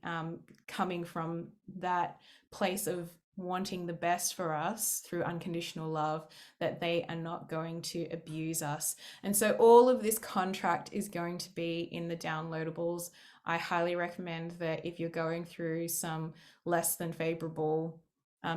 coming from that place of wanting the best for us through unconditional love, that they are not going to abuse us. And so all of this contract is going to be in the downloadables. I highly recommend that if you're going through some less than favorable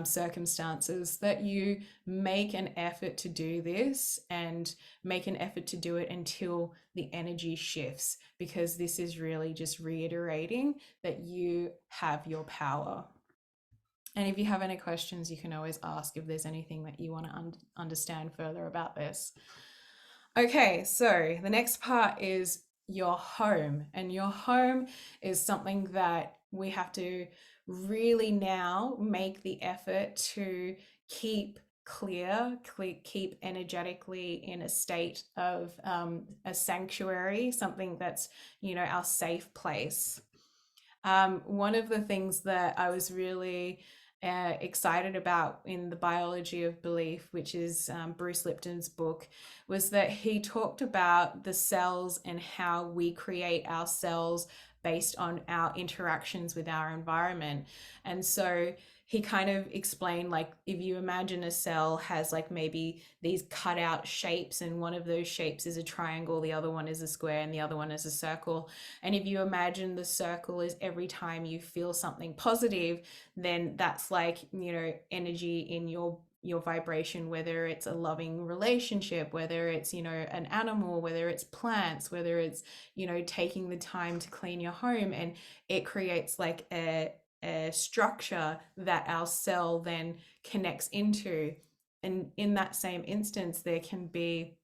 circumstances, that you make an effort to do this, and make an effort to do it until the energy shifts, because this is really just reiterating that you have your power. And if you have any questions, you can always ask if there's anything that you want to understand further about this. Okay, so the next part is your home. And your home is something that we have to really now make the effort to keep clear, keep energetically in a state of a sanctuary, something that's, our safe place. One of the things that I was really excited about in The Biology of Belief, which is Bruce Lipton's book, was that he talked about the cells and how we create our cells based on our interactions with our environment. And so he kind of explained, like, if you imagine a cell has like maybe these cut out shapes, and one of those shapes is a triangle, the other one is a square, and the other one is a circle. And if you imagine the circle is every time you feel something positive, then that's like, energy in your vibration, whether it's a loving relationship, whether it's, an animal, whether it's plants, whether it's, taking the time to clean your home. And it creates like a structure that our cell then connects into. And in that same instance, there can be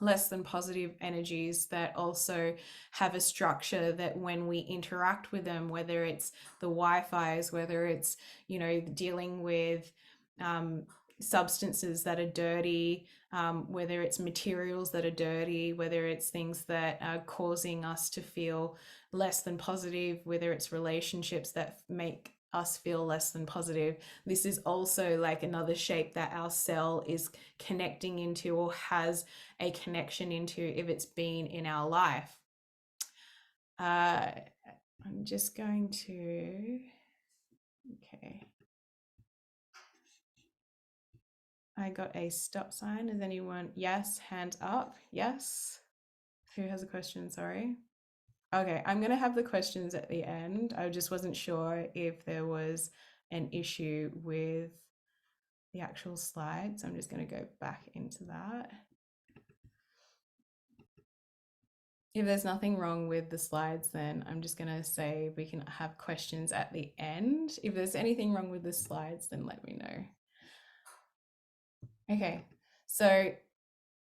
less than positive energies that also have a structure that when we interact with them, whether it's the Wi-Fi's, whether it's, dealing with um, substances that are dirty, whether it's materials that are dirty, whether it's things that are causing us to feel less than positive, whether it's relationships that make us feel less than positive. This is also like another shape that our cell is connecting into, or has a connection into, if it's been in our life. I'm just going to, okay. I got a stop sign. Is anyone, yes, hand up, yes. Who has a question, sorry? Okay, I'm going to have the questions at the end. I just wasn't sure if there was an issue with the actual slides. I'm just going to go back into that. If there's nothing wrong with the slides, then I'm just going to say we can have questions at the end. If there's anything wrong with the slides, then let me know. Okay, so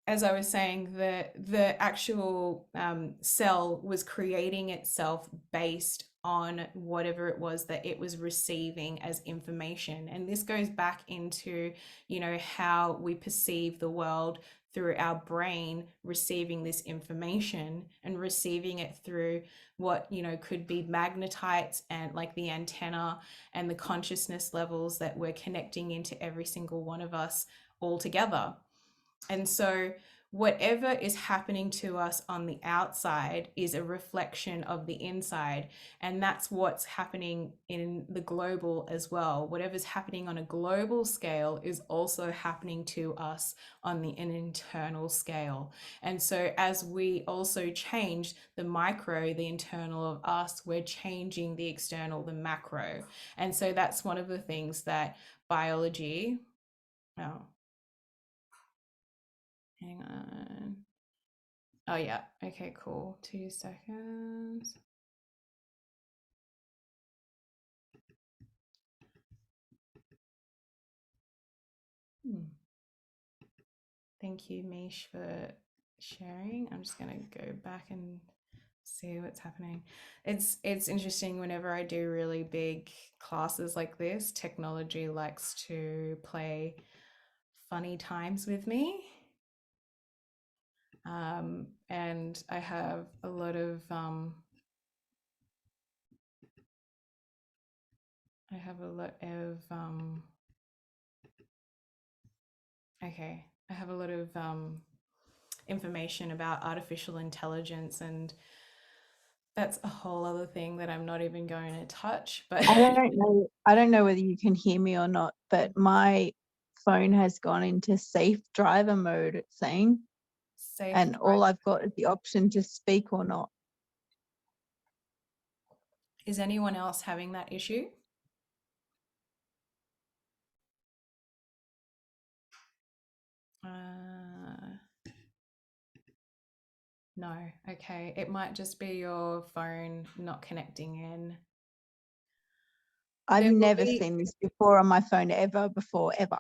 as I was saying, the actual cell was creating itself based on whatever it was that it was receiving as information. And this goes back into, how we perceive the world through our brain, receiving this information and receiving it through what, could be magnetites and like the antenna and the consciousness levels that we're connecting into every single one of us all together. And so whatever is happening to us on the outside is a reflection of the inside. And that's what's happening in the global as well. Whatever's happening on a global scale is also happening to us on an internal scale. And so as we also change the micro, the internal of us, we're changing the external, the macro. And so that's one of the things that biology, oh, hang on. Oh, yeah. Okay, cool. 2 seconds. Thank you, Mish, for sharing. I'm just going to go back and see what's happening. It's interesting whenever I do really big classes like this, technology likes to play funny times with me. And I have a lot of okay, I have a lot of information about artificial intelligence, and that's a whole other thing that I'm not even going to touch. But I don't know whether you can hear me or not, but my phone has gone into safe driver mode, it's saying. safe And all driver. I've got is the option to speak or not. Is anyone else having that issue? No. Okay. It might just be your phone not connecting in. I've There will never be, seen this before on my phone ever before, ever.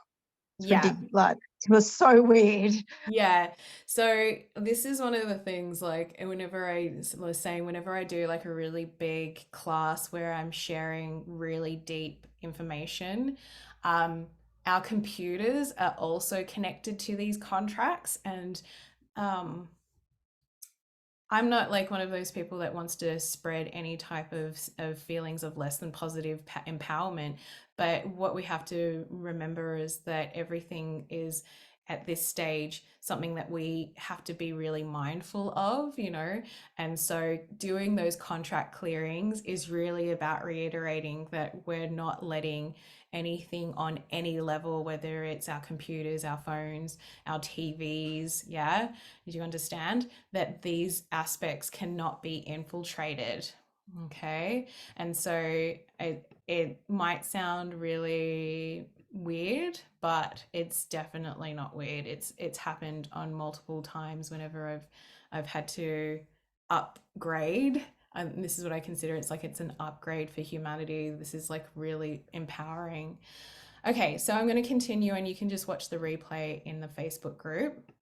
It's yeah. ridiculous. Like, it was so weird. Yeah. So this is one of the things, like, whenever I was saying, whenever I do like a really big class where I'm sharing really deep information, um, our computers are also connected to these contracts. And um, I'm not like one of those people that wants to spread any type of feelings of less than positive empowerment. But what we have to remember is that everything is at this stage something that we have to be really mindful of, you know. And so doing those contract clearings is really about reiterating that we're not letting anything on any level, whether it's our computers, our phones, our TVs, yeah. Did you understand that these aspects cannot be infiltrated? Okay. And so it might sound really weird, but it's definitely not weird. It's happened on multiple times whenever I've had to upgrade. And this is what I consider, it's like it's an upgrade for humanity. This is like really empowering. Okay, so I'm going to continue, and you can just watch the replay in the Facebook group.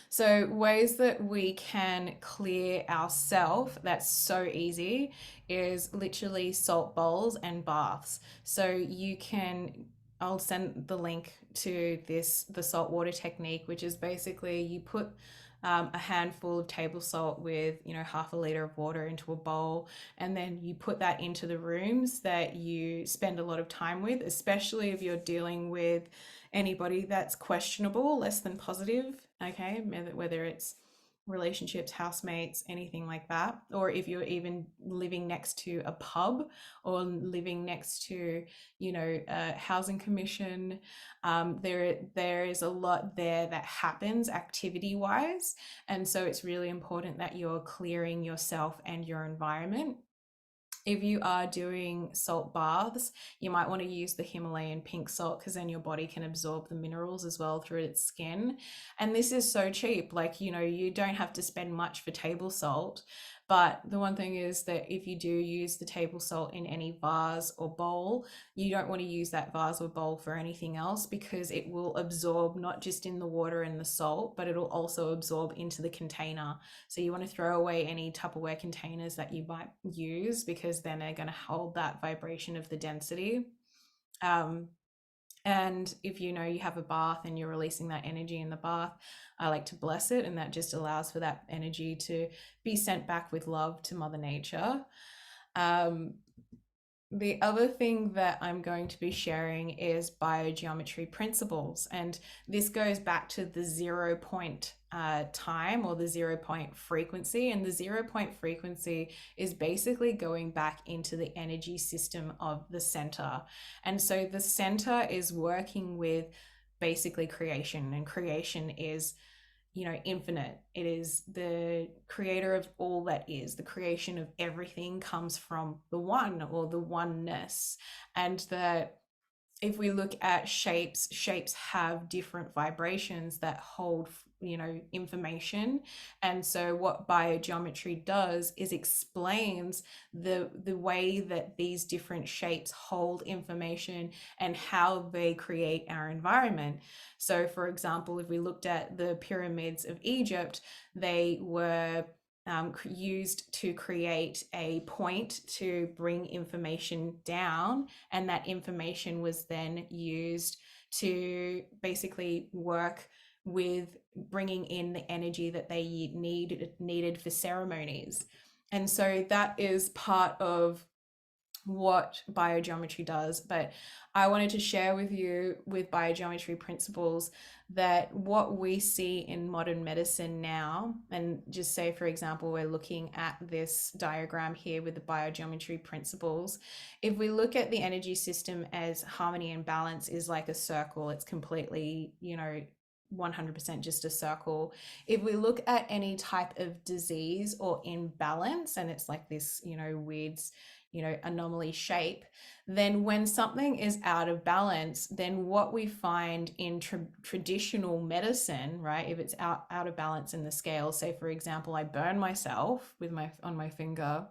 So ways that we can clear ourself, that's so easy, is literally salt bowls and baths. So you can, I'll send the link to this, the salt water technique, which is basically you put a handful of table salt with, you know, half a liter of water into a bowl, and then you put that into the rooms that you spend a lot of time with, especially if you're dealing with anybody that's questionable, less than positive, okay, whether it's relationships, housemates, anything like that, or if you're even living next to a pub or living next to, you know, a housing commission. There is a lot there that happens activity wise, and so it's really important that you're clearing yourself and your environment. If you are doing salt baths, you might want to use the Himalayan pink salt, because then your body can absorb the minerals as well through its skin. And this is so cheap. Like, you know, you don't have to spend much for table salt. But the one thing is that if you do use the table salt in any vase or bowl, you don't want to use that vase or bowl for anything else, because it will absorb not just in the water and the salt, but it'll also absorb into the container. So you want to throw away any Tupperware containers that you might use, because then they're going to hold that vibration of the density. And if you know you have a bath and you're releasing that energy in the bath, I like to bless it, and that just allows for that energy to be sent back with love to Mother Nature. The other thing that I'm going to be sharing is biogeometry principles, and this goes back to the 0 point time, or the 0 point frequency. And the 0 point frequency is basically going back into the energy system of the center. And so the center is working with basically creation, and creation is, you know, infinite. It is the creator of all that is. The creation of everything comes from the one, or the oneness. And that if we look at shapes have different vibrations that hold, you know, information. And so what biogeometry does is explains the way that these different shapes hold information and how they create our environment. So for example, if we looked at the pyramids of Egypt, they were used to create a point to bring information down, and that information was then used to basically work with bringing in the energy that they needed for ceremonies. And so that is part of what biogeometry does. But I wanted to share with you, with biogeometry principles, that what we see in modern medicine now, and just say for example we're looking at this diagram here with the biogeometry principles. If we look at the energy system as harmony and balance is like a circle, it's completely, you know, 100% just a circle. If we look at any type of disease or imbalance, and it's like this, you know, weird, you know, anomaly shape, then when something is out of balance, then what we find in traditional medicine, right, if it's out of balance in the scale, say for example I burn myself with on my finger,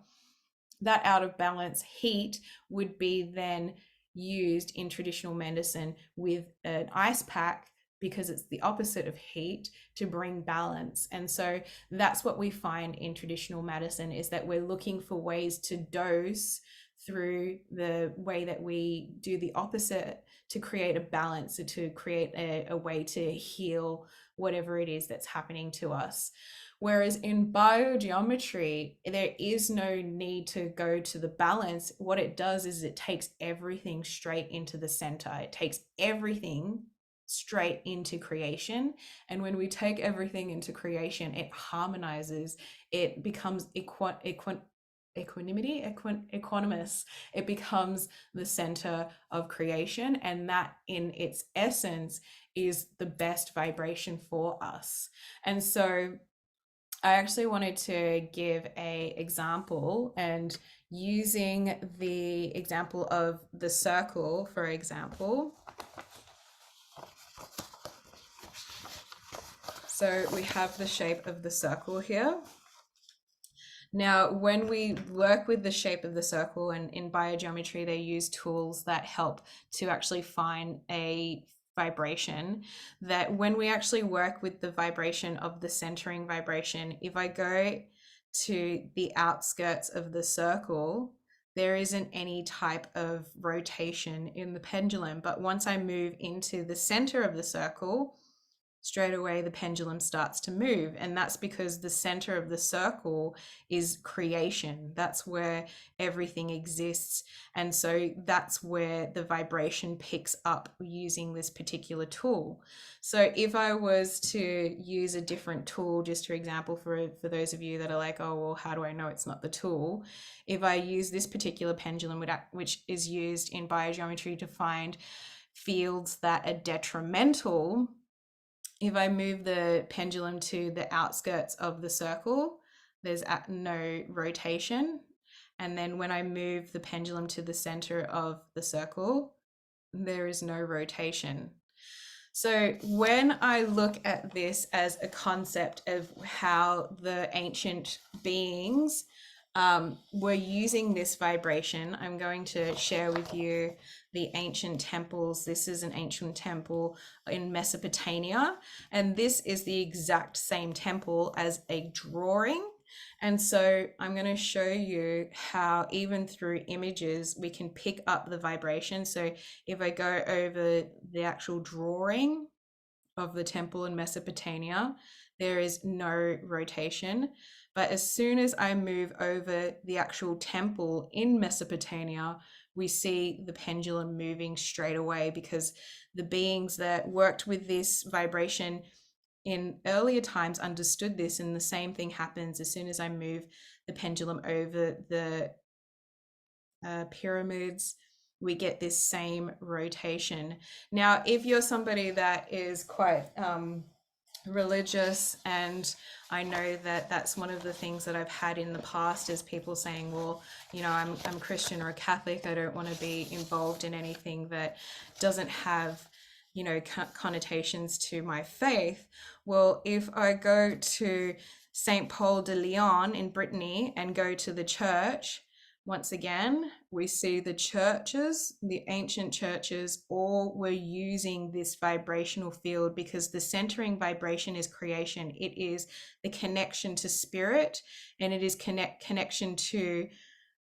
that out of balance heat would be then used in traditional medicine with an ice pack, because it's the opposite of heat, to bring balance. And so that's what we find in traditional medicine, is that we're looking for ways to dose through the way that we do the opposite to create a balance, or to create a way to heal whatever it is that's happening to us. Whereas in biogeometry, there is no need to go to the balance. What it does is it takes everything straight into the center. It takes everything straight into creation. And when we take everything into creation, it harmonizes, it becomes equanimous. It becomes the center of creation. And that in its essence is the best vibration for us. And so I actually wanted to give a example, and using the example of the circle, for example. So we have the shape of the circle here. Now, when we work with the shape of the circle, and in biogeometry, they use tools that help to actually find a vibration, that when we actually work with the vibration of the centering vibration, if I go to the outskirts of the circle, there isn't any type of rotation in the pendulum. But once I move into the center of the circle, straight away the pendulum starts to move. And that's because the center of the circle is creation. That's where everything exists. And so that's where the vibration picks up using this particular tool. So if I was to use a different tool, just for example, for those of you that are like, oh, well, how do I know it's not the tool? If I use this particular pendulum, which is used in biogeometry to find fields that are detrimental, if I move the pendulum to the outskirts of the circle, there's no rotation. And then when I move the pendulum to the center of the circle, there is no rotation. So when I look at this as a concept of how the ancient beings were using this vibration, I'm going to share with you the ancient temples. This is an ancient temple in Mesopotamia, and this is the exact same temple as a drawing. And so I'm going to show you how even through images we can pick up the vibration. So if I go over the actual drawing of the temple in Mesopotamia, there is no rotation. But as soon as I move over the actual temple in Mesopotamia, we see the pendulum moving straight away, because the beings that worked with this vibration in earlier times understood this. And the same thing happens as soon as I move the pendulum over the pyramids, we get this same rotation. Now, if you're somebody that is quite religious, and I know that that's one of the things that I've had in the past, is people saying, well, you know, I'm Christian or a Catholic, I don't want to be involved in anything that doesn't have, you know, connotations to my faith. Well, if I go to St. Paul de Leon in Brittany and go to the church, once again, we see the churches, the ancient churches, all were using this vibrational field, because the centering vibration is creation. It is the connection to spirit, and it is connection to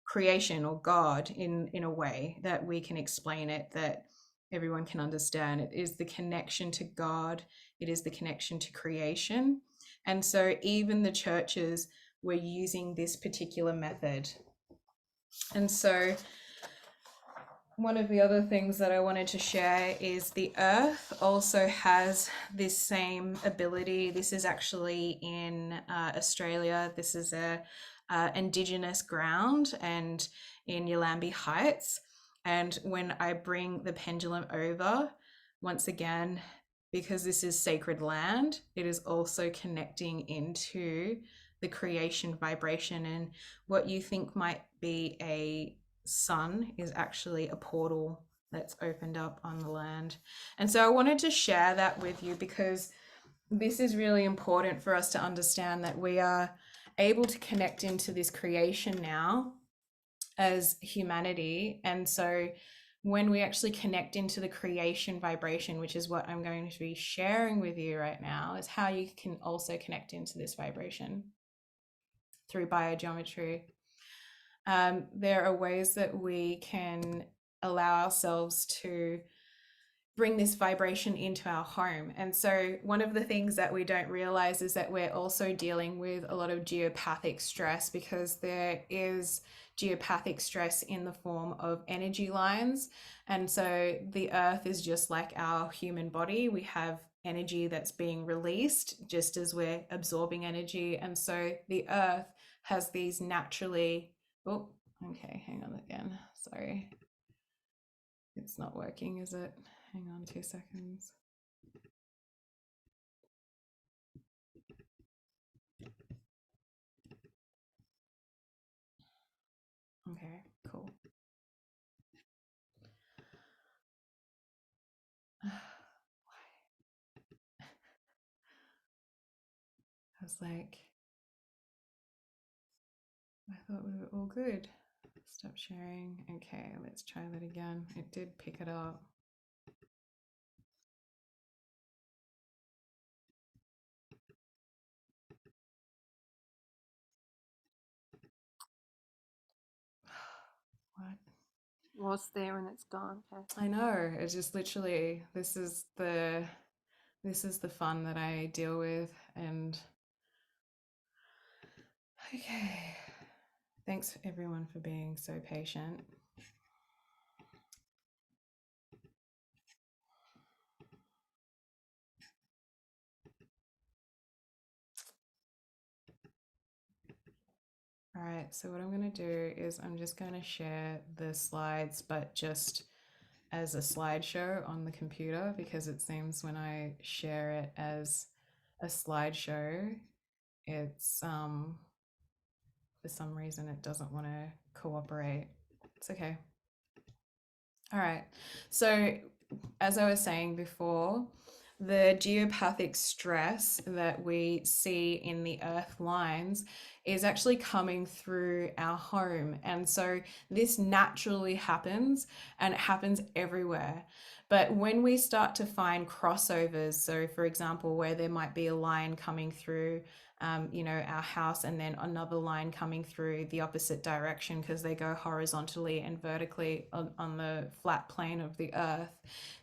creation or God in a way that we can explain it, that everyone can understand. It is the connection to God. It is the connection to creation. And so even the churches were using this particular method. And so one of the other things that I wanted to share is the earth also has this same ability. This is actually in Australia. This is a indigenous ground, and in Yallambee Heights. And when I bring the pendulum over, once again, because this is sacred land, it is also connecting into the creation vibration. And what you think might be a sun is actually a portal that's opened up on the land. And so I wanted to share that with you, because this is really important for us to understand that we are able to connect into this creation now as humanity. And so when we actually connect into the creation vibration, which is what I'm going to be sharing with you right now, is how you can also connect into this vibration through biogeometry. There are ways that we can allow ourselves to bring this vibration into our home. And so one of the things that we don't realize is that we're also dealing with a lot of geopathic stress, because there is geopathic stress in the form of energy lines. And so the earth is just like our human body. We have energy that's being released just as we're absorbing energy. And so the earth has these naturally, oh, okay, hang on again. Sorry. It's not working, is it? Hang on 2 seconds. Okay, cool. I was like, I thought we were all good. Stop sharing. Okay, let's try that again. It did pick it up. What? Was there and it's gone, Kath. I know. It's just literally, this is the fun that I deal with. And okay, thanks everyone for being so patient. All right, so what I'm going to do is I'm just going to share the slides, but just as a slideshow on the computer, because it seems when I share it as a slideshow, it's for some reason it doesn't want to cooperate. It's okay. All right, so as I was saying before, the geopathic stress that we see in the earth lines is actually coming through our home. And so this naturally happens, and it happens everywhere. But when we start to find crossovers, so for example, where there might be a line coming through our house, and then another line coming through the opposite direction, because they go horizontally and vertically on the flat plane of the earth.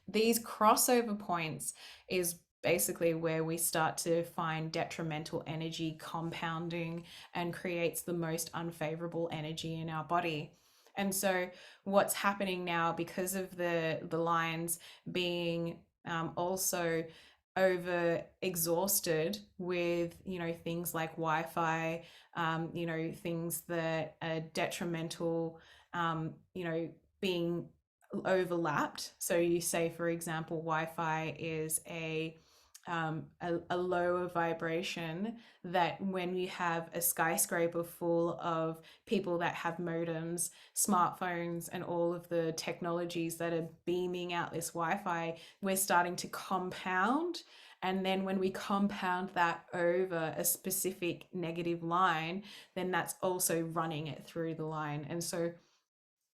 These crossover points is basically where we start to find detrimental energy compounding and creates the most unfavorable energy in our body. And so what's happening now, because of the lines being also over exhausted with things like Wi-Fi, things that are detrimental, being overlapped. So you say, for example, Wi-Fi is a lower vibration, that when you have a skyscraper full of people that have modems, smartphones, and all of the technologies that are beaming out this Wi-Fi, we're starting to compound. And then when we compound that over a specific negative line, then that's also running it through the line. And so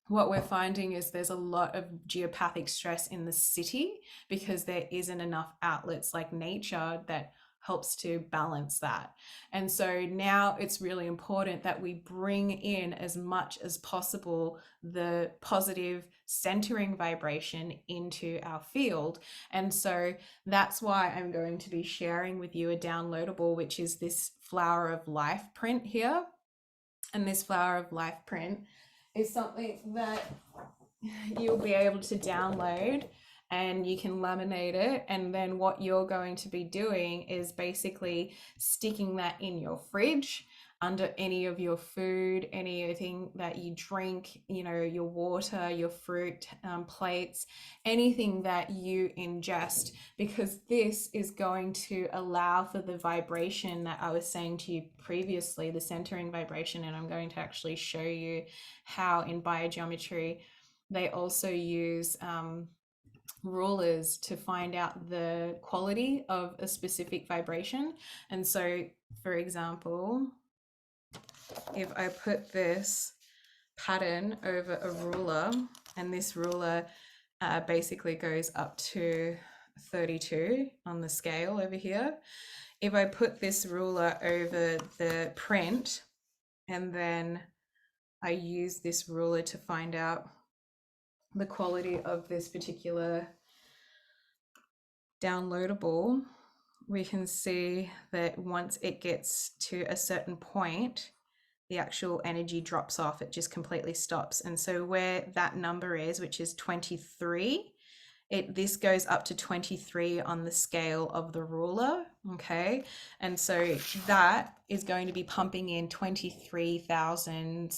what we're finding is there's a lot of geopathic stress in the city, because there isn't enough outlets like nature that helps to balance that. And so now it's really important that we bring in as much as possible the positive centering vibration into our field. And so that's why I'm going to be sharing with you a downloadable, which is this Flower of Life print here. And this Flower of Life print is something that you'll be able to download, and you can laminate it. And then what you're going to be doing is basically sticking that in your fridge, under any of your food, anything that you drink, your water, your fruit plates, anything that you ingest, because this is going to allow for the vibration that I was saying to you previously, the centering vibration. And I'm going to actually show you how in biogeometry they also use rulers to find out the quality of a specific vibration. And so, for example, if I put this pattern over a ruler, and this ruler basically goes up to 32 on the scale over here. If I put this ruler over the print, and then I use this ruler to find out the quality of this particular downloadable, we can see that once it gets to a certain point, the actual energy drops off. It just completely stops. And so where that number is, which is 23, this goes up to 23 on the scale of the ruler. Okay, and so that is going to be pumping in 23,000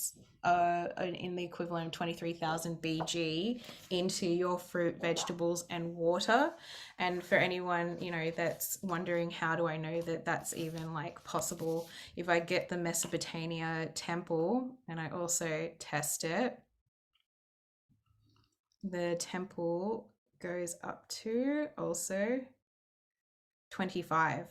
in the equivalent of 23,000 BG into your fruit, vegetables, and water. And for anyone, you know, that's wondering, how do I know that that's even like possible? If I get the Mesopotamia temple and I also test it, the temple goes up to also 25.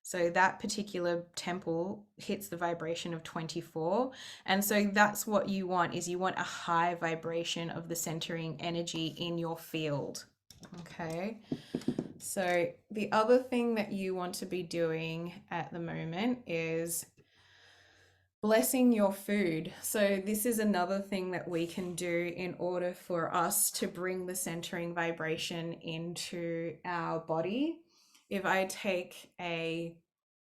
So that particular temple hits the vibration of 24. And so that's what you want, is you want a high vibration of the centering energy in your field. Okay. So the other thing that you want to be doing at the moment is blessing your food. So this is another thing that we can do in order for us to bring the centering vibration into our body. If I take a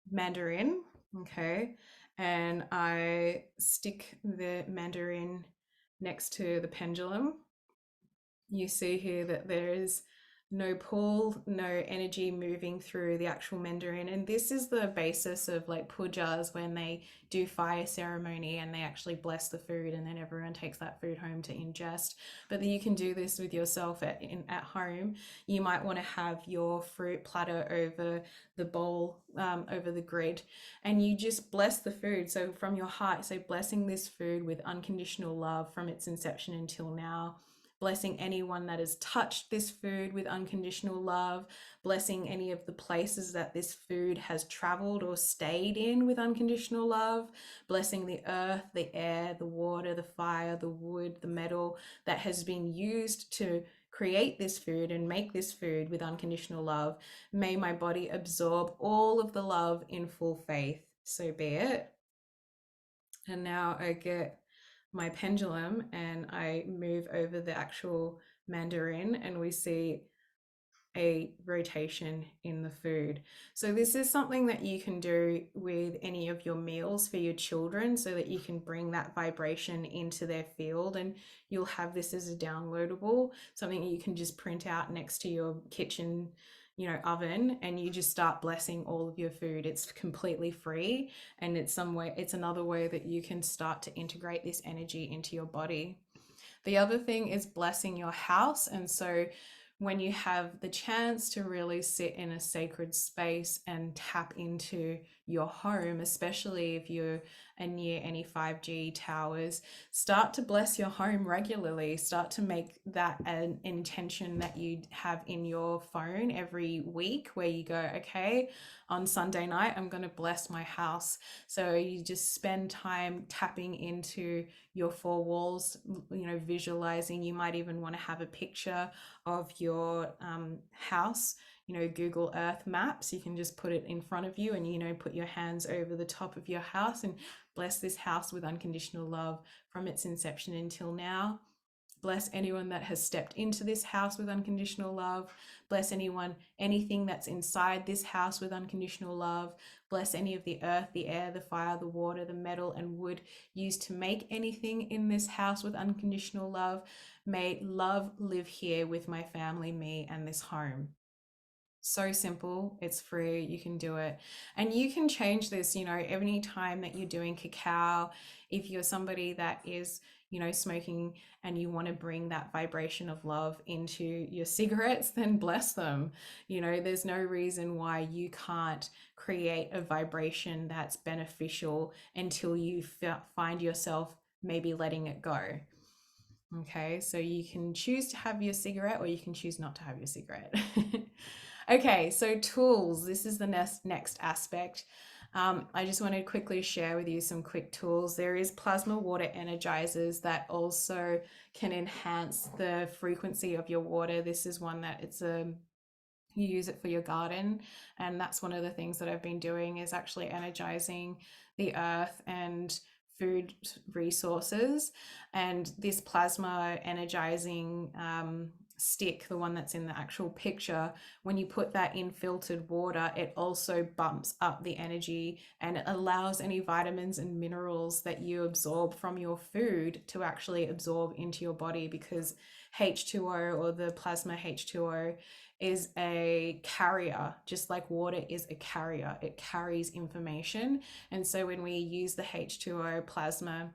mandarin, okay, and I stick the mandarin next to the pendulum, you see here that there is no pull, no energy moving through the actual mandarin. And this is the basis of like pujas, when they do fire ceremony and they actually bless the food, and then everyone takes that food home to ingest. But you can do this with yourself at home. You might want to have your fruit platter over the bowl, over the grid, and you just bless the food. So from your heart, so blessing this food with unconditional love from its inception until now. Blessing anyone that has touched this food with unconditional love, blessing any of the places that this food has traveled or stayed in with unconditional love, blessing the earth, the air, the water, the fire, the wood, the metal that has been used to create this food and make this food with unconditional love. May my body absorb all of the love in full faith. So be it. And now I get my pendulum and I move over the actual mandarin, and we see a rotation in the food. So this is something that you can do with any of your meals for your children, so that you can bring that vibration into their field. And you'll have this as a downloadable, something you can just print out next to your kitchen, you know, oven, and you just start blessing all of your food. It's completely free, and it's another way that you can start to integrate this energy into your body. The other thing is blessing your house. And so when you have the chance to really sit in a sacred space and tap into your home, especially if you're near any 5G towers, start to bless your home regularly. Start to make that an intention that you have in your phone every week, where you go, okay, on Sunday night, I'm going to bless my house. So you just spend time tapping into your four walls, you know, visualizing. You might even want to have a picture of your house, you know, Google Earth maps. You can just put it in front of you and, you know, put your hands over the top of your house and bless this house with unconditional love from its inception until now. Bless anyone that has stepped into this house with unconditional love. Bless anything that's inside this house with unconditional love. Bless any of the earth, the air, the fire, the water, the metal, and wood used to make anything in this house with unconditional love. May love live here with my family, me, and this home. So simple, it's free, you can do it. And you can change this, you know, any time that you're doing cacao. If you're somebody that is, you know, smoking and you want to bring that vibration of love into your cigarettes, then bless them. You know, there's no reason why you can't create a vibration that's beneficial until you find yourself maybe letting it go. Okay, so you can choose to have your cigarette, or you can choose not to have your cigarette. Okay, so tools. This is the next aspect. I just want to quickly share with you some quick tools. There is plasma water energizers that also can enhance the frequency of your water. This is one that you use it for your garden, and that's one of the things that I've been doing, is actually energizing the earth and food resources. And this plasma energizing stick, the one that's in the actual picture, when you put that in filtered water, it also bumps up the energy and it allows any vitamins and minerals that you absorb from your food to actually absorb into your body, because H2O, or the plasma H2O, is a carrier, just like water is a carrier. It carries information. And so when we use the H2O plasma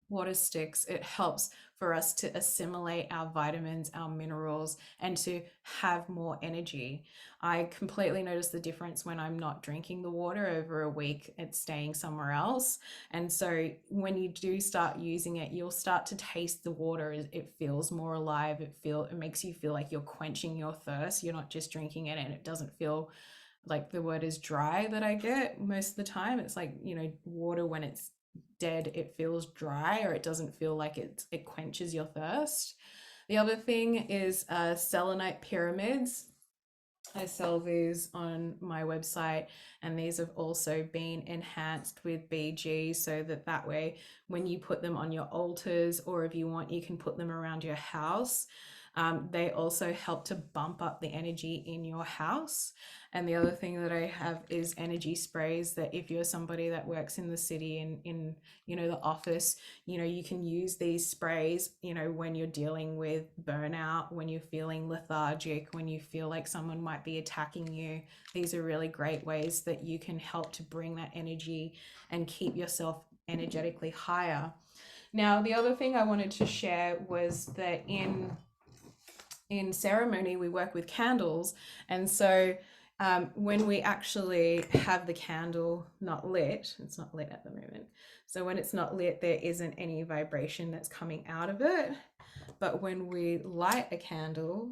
water sticks, it helps for us to assimilate our vitamins, our minerals, and to have more energy. I completely notice the difference when I'm not drinking the water over a week, it's staying somewhere else. And so when you do start using it, you'll start to taste the water. It feels more alive. It makes you feel like you're quenching your thirst. You're not just drinking it and it doesn't feel like the word is dry that I get most of the time. It's like, water when it's dead, it feels dry, or it doesn't feel like it quenches your thirst. The other thing is selenite pyramids. I sell these on my website, and these have also been enhanced with BG, so that way when you put them on your altars, or if you want, you can put them around your house. They also help to bump up the energy in your house. And the other thing that I have is energy sprays, that if you're somebody that works in the city and in the office, you can use these sprays when you're dealing with burnout, when you're feeling lethargic, when you feel like someone might be attacking you. These are really great ways that you can help to bring that energy and keep yourself energetically higher. Now, the other thing I wanted to share was that in ceremony we work with candles, and so when we actually have the candle not lit, it's not lit at the moment, so when it's not lit, there isn't any vibration that's coming out of it. But when we light a candle,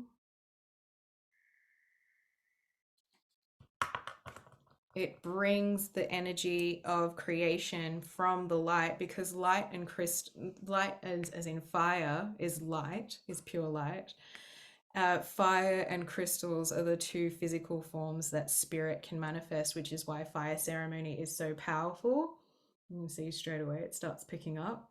it brings the energy of creation from the light, because light as in fire is light, is pure light. Fire and crystals are the two physical forms that spirit can manifest, which is why fire ceremony is so powerful. You can see straight away it starts picking up.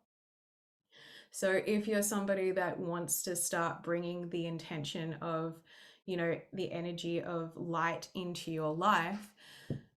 So if you're somebody that wants to start bringing the intention of, the energy of light into your life,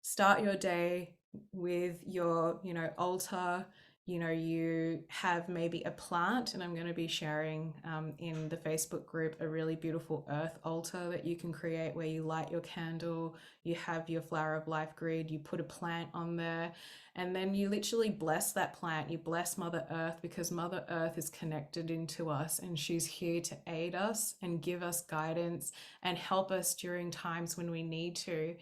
start your day with your, altar. You have maybe a plant, and I'm going to be sharing in the Facebook group a really beautiful earth altar that you can create, where you light your candle, you have your flower of life grid, you put a plant on there, and then you literally bless that plant. You bless Mother Earth, because Mother Earth is connected into us, and she's here to aid us and give us guidance and help us during times when we need to.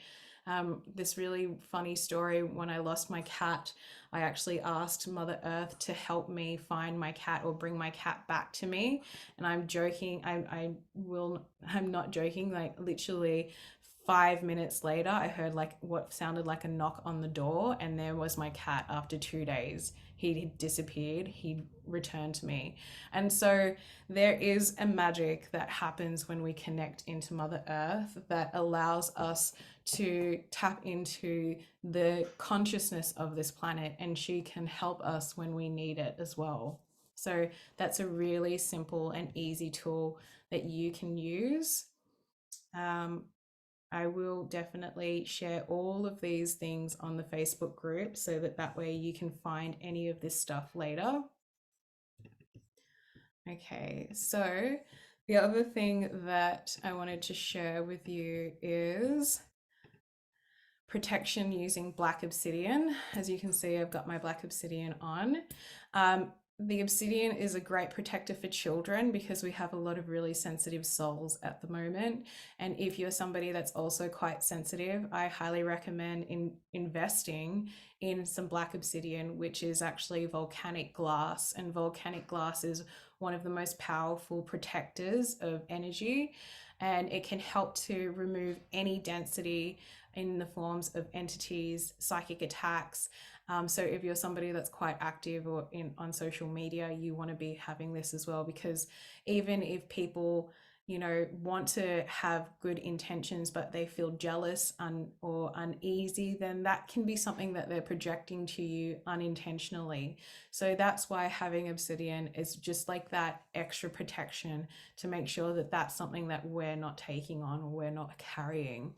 This really funny story, when I lost my cat, I actually asked Mother Earth to help me find my cat, or bring my cat back to me. And I'm joking, I'm not joking, like literally 5 minutes later, I heard like what sounded like a knock on the door, and there was my cat after 2 days. He disappeared, he returned to me. And so there is a magic that happens when we connect into Mother Earth that allows us to tap into the consciousness of this planet, and she can help us when we need it as well. So that's a really simple and easy tool that you can use. I will definitely share all of these things on the Facebook group, so that way you can find any of this stuff later. Okay, so the other thing that I wanted to share with you is protection using black obsidian. As you can see, I've got my black obsidian on. The obsidian is a great protector for children, because we have a lot of really sensitive souls at the moment. And if you're somebody that's also quite sensitive, I highly recommend investing in some black obsidian, which is actually volcanic glass. And volcanic glass is one of the most powerful protectors of energy, and it can help to remove any density in the forms of entities, psychic attacks. So if you're somebody that's quite active or on social media, you want to be having this as well, because even if people want to have good intentions, but they feel jealous or uneasy, then that can be something that they're projecting to you unintentionally. So that's why having obsidian is just like that extra protection to make sure that that's something that we're not taking on or we're not carrying.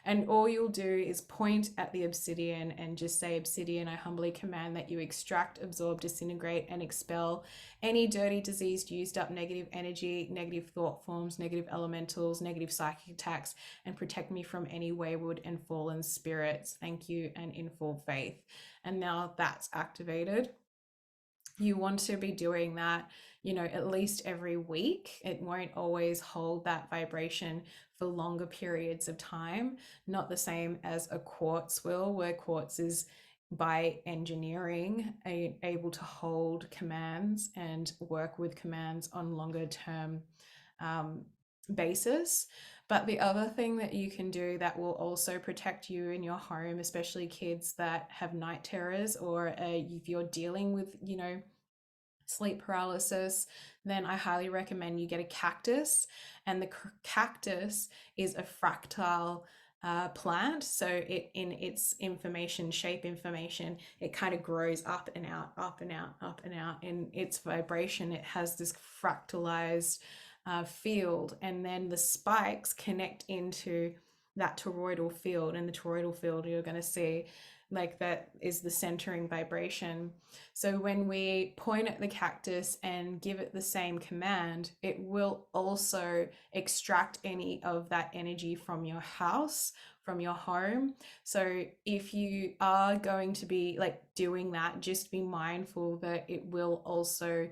And all you'll do is point at the obsidian and just say, obsidian, I humbly command that you extract, absorb, disintegrate, and expel any dirty, diseased, used up negative energy, negative thought forms, negative elementals, negative psychic attacks, and protect me from any wayward and fallen spirits. Thank you, and in full faith. And now that's activated. You want to be doing that, at least every week. It won't always hold that vibration for longer periods of time. Not the same as a quartz will, where quartz is by engineering able to hold commands and work with commands on longer term basis. But the other thing that you can do that will also protect you in your home, especially kids that have night terrors, or if you're dealing with, sleep paralysis, then I highly recommend you get a cactus. And the cactus is a fractile plant. So it, in its shape information, it kind of grows up and out, up and out, up and out. In its vibration, it has this fractalized field, and then the spikes connect into that toroidal field, and the toroidal field you're going to see like that is the centering vibration. So when we point at the cactus and give it the same command, it will also extract any of that energy from your house, from your home. So if you are going to be like doing that, just be mindful that it will also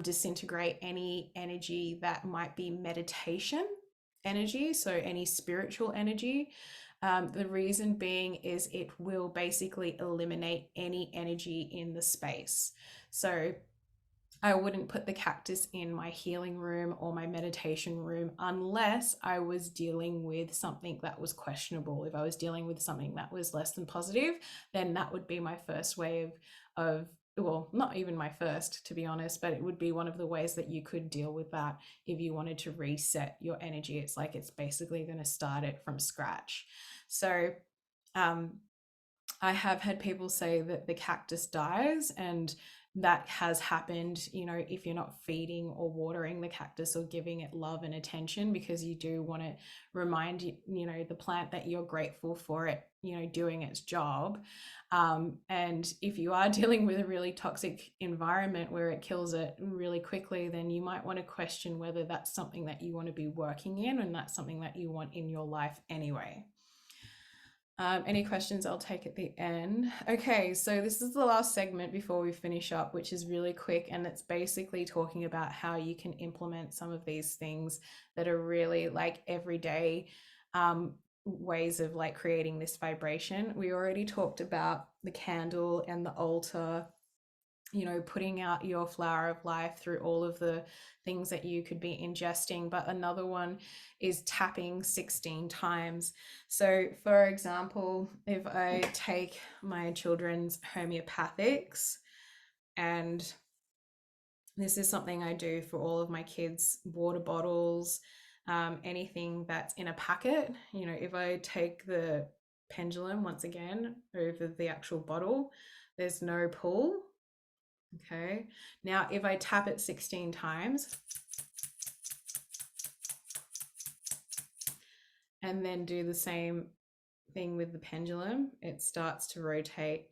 disintegrate any energy that might be meditation energy, so any spiritual energy. The reason being is it will basically eliminate any energy in the space. So I wouldn't put the cactus in my healing room or my meditation room unless I was dealing with something that was questionable. If I was dealing with something that was less than positive, then that would be my first way of well, not even my first, to be honest, but it would be one of the ways that you could deal with that if you wanted to reset your energy. It's like it's basically going to start it from scratch. So I have had people say that the cactus dies, and that has happened, if you're not feeding or watering the cactus or giving it love and attention, because you do want to remind the plant that you're grateful for it, doing its job. And if you are dealing with a really toxic environment where it kills it really quickly, then you might want to question whether that's something that you want to be working in, and that's something that you want in your life anyway. Any questions I'll take at the end. Okay, so this is the last segment before we finish up, which is really quick, and it's basically talking about how you can implement some of these things that are really like everyday ways of like creating this vibration. We already talked about the candle and the altar, putting out your flower of life through all of the things that you could be ingesting. But another one is tapping 16 times. So for example, if I take my children's homeopathics, and this is something I do for all of my kids' water bottles, anything that's in a packet, if I take the pendulum once again over the actual bottle, there's no pull. Okay, now if I tap it 16 times and then do the same thing with the pendulum, it starts to rotate.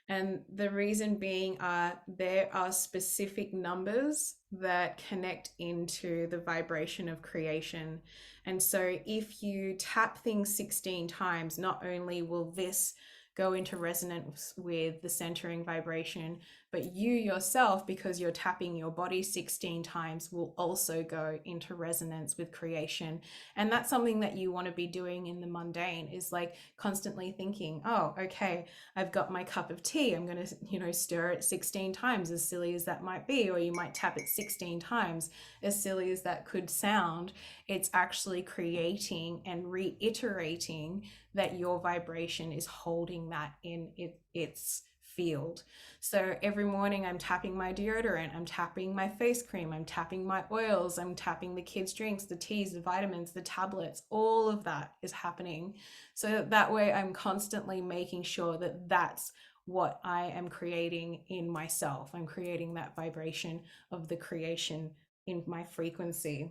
And the reason being there are specific numbers that connect into the vibration of creation. And so if you tap things 16 times, not only will this go into resonance with the centering vibration, but you yourself, because you're tapping your body 16 times, will also go into resonance with creation. And that's something that you want to be doing in the mundane, is like constantly thinking, oh, okay, I've got my cup of tea, I'm going to, stir it 16 times, as silly as that might be, or you might tap it 16 times, as silly as that could sound. It's actually creating and reiterating that your vibration is holding that in its field. So every morning I'm tapping my deodorant, I'm tapping my face cream, I'm tapping my oils, I'm tapping the kids' drinks, the teas, the vitamins, the tablets, all of that is happening. So that way I'm constantly making sure that that's what I am creating in myself. I'm creating that vibration of the creation in my frequency.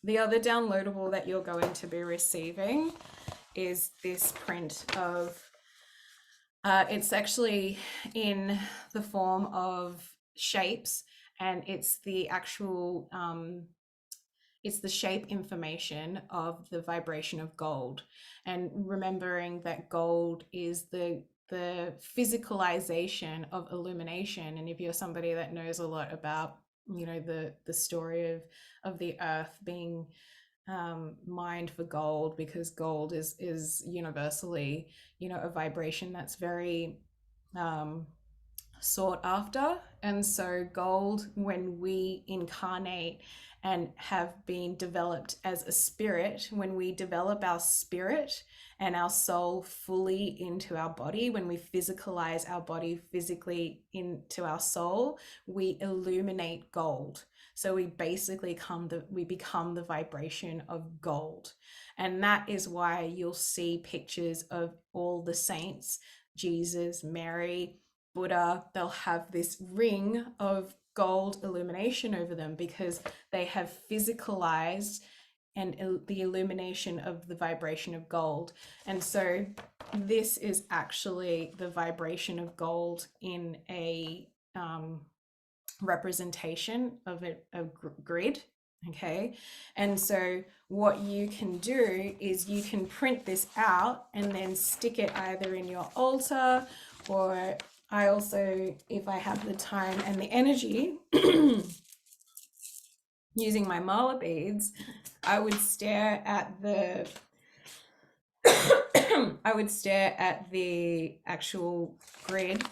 The other downloadable that you're going to be receiving is this print of, it's actually in the form of shapes, and it's the actual, it's the shape information of the vibration of gold. And remembering that gold is the physicalization of illumination. And if you're somebody that knows a lot about, you know, the story of the earth being mined for gold, because gold is universally, you know, a vibration that's very sought after. And so gold, when we incarnate and have been developed as a spirit, when we develop our spirit and our soul fully into our body, when we physicalize our body physically into our soul, we illuminate gold. So we basically become the vibration of gold. And that is why you'll see pictures of all the saints, Jesus, Mary, Buddha. They'll have this ring of gold illumination over them, because they have physicalized and the illumination of the vibration of gold. And so this is actually the vibration of gold in a representation of a grid. Okay, and so what you can do is you can print this out and then stick it either in your altar, or I also, if I have the time and the energy, using my mala beads, I would stare at the I would stare at the actual grid.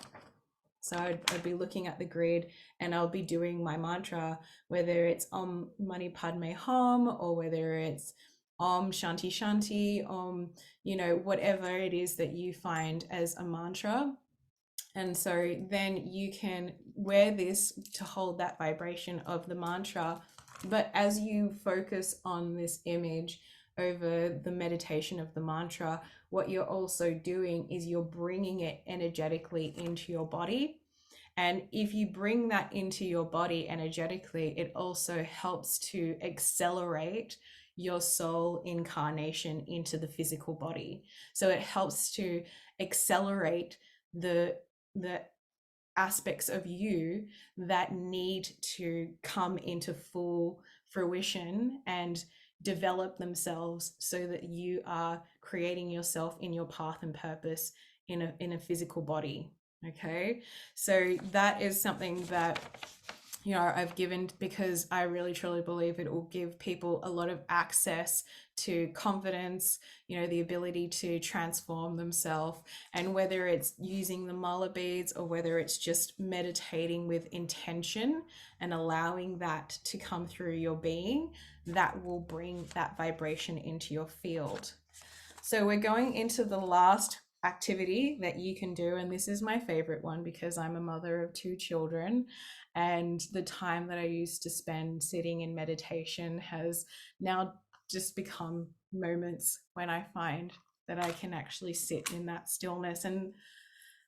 So I'd be looking at the grid, and I'll be doing my mantra, whether it's Om Mani Padme Hum, or whether it's Om Shanti Shanti, Om, you know, whatever it is that you find as a mantra. And so then you can wear this to hold that vibration of the mantra. But as you focus on this image over the meditation of the mantra, what you're also doing is you're bringing it energetically into your body. And if you bring that into your body energetically, it also helps to accelerate your soul incarnation into the physical body. So it helps to accelerate the aspects of you that need to come into full fruition and develop themselves, so that you are creating yourself in your path and purpose in a physical body. Okay, so that is something that, you know, I've given because I really truly believe it will give people a lot of access to confidence, you know, the ability to transform themselves. And whether it's using the mala beads, or whether it's just meditating with intention and allowing that to come through your being, that will bring that vibration into your field. So we're going into the last activity that you can do, and this is my favorite one because I'm a mother of 2 children, and the time that I used to spend sitting in meditation has now just become moments when I find that I can actually sit in that stillness, and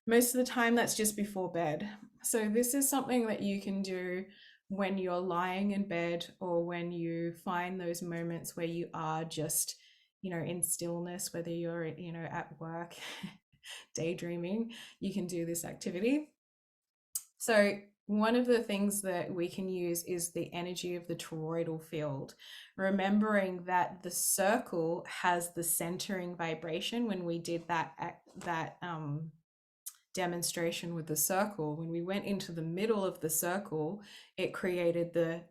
most of the time that's just before bed. So this is something that you can do when you're lying in bed, or when you find those moments where you are just, you know, in stillness, whether you're, you know, at work, daydreaming, you can do this activity. So one of the things that we can use is the energy of the toroidal field, remembering that the circle has the centering vibration. When we did that demonstration with the circle, when we went into the middle of the circle, it created the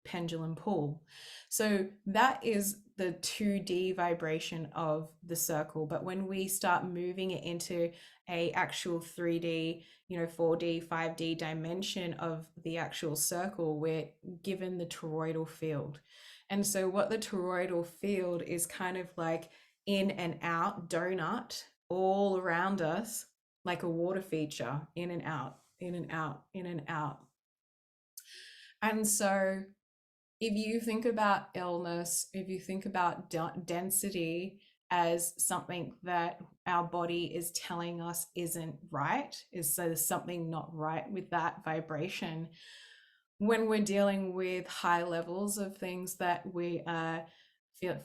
pendulum pull. So that is the 2D vibration of the circle. But when we start moving it into a actual 3D, you know, 4D, 5D dimension of the actual circle, we're given the toroidal field. And so what the toroidal field is kind of like in and out donut all around us, like a water feature, in and out, in and out, in and out. And so if you think about illness, if you think about density as something that our body is telling us isn't right, is so there's something not right with that vibration. When we're dealing with high levels of things that we are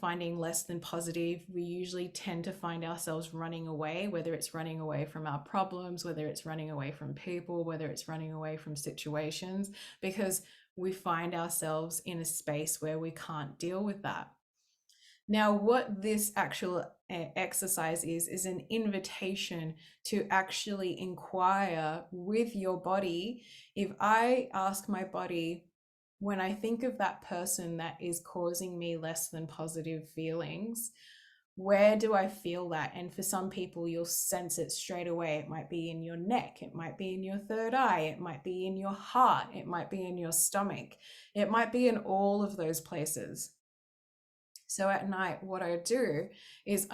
finding less than positive, we usually tend to find ourselves running away, whether it's running away from our problems, whether it's running away from people, whether it's running away from situations, because we find ourselves in a space where we can't deal with that. Now, what this actual exercise is an invitation to actually inquire with your body. If I ask my body, when I think of that person that is causing me less than positive feelings, where do I feel that? And for some people, you'll sense it straight away. It might be in your neck, it might be in your third eye, it might be in your heart, it might be in your stomach, it might be in all of those places. So at night, what I do is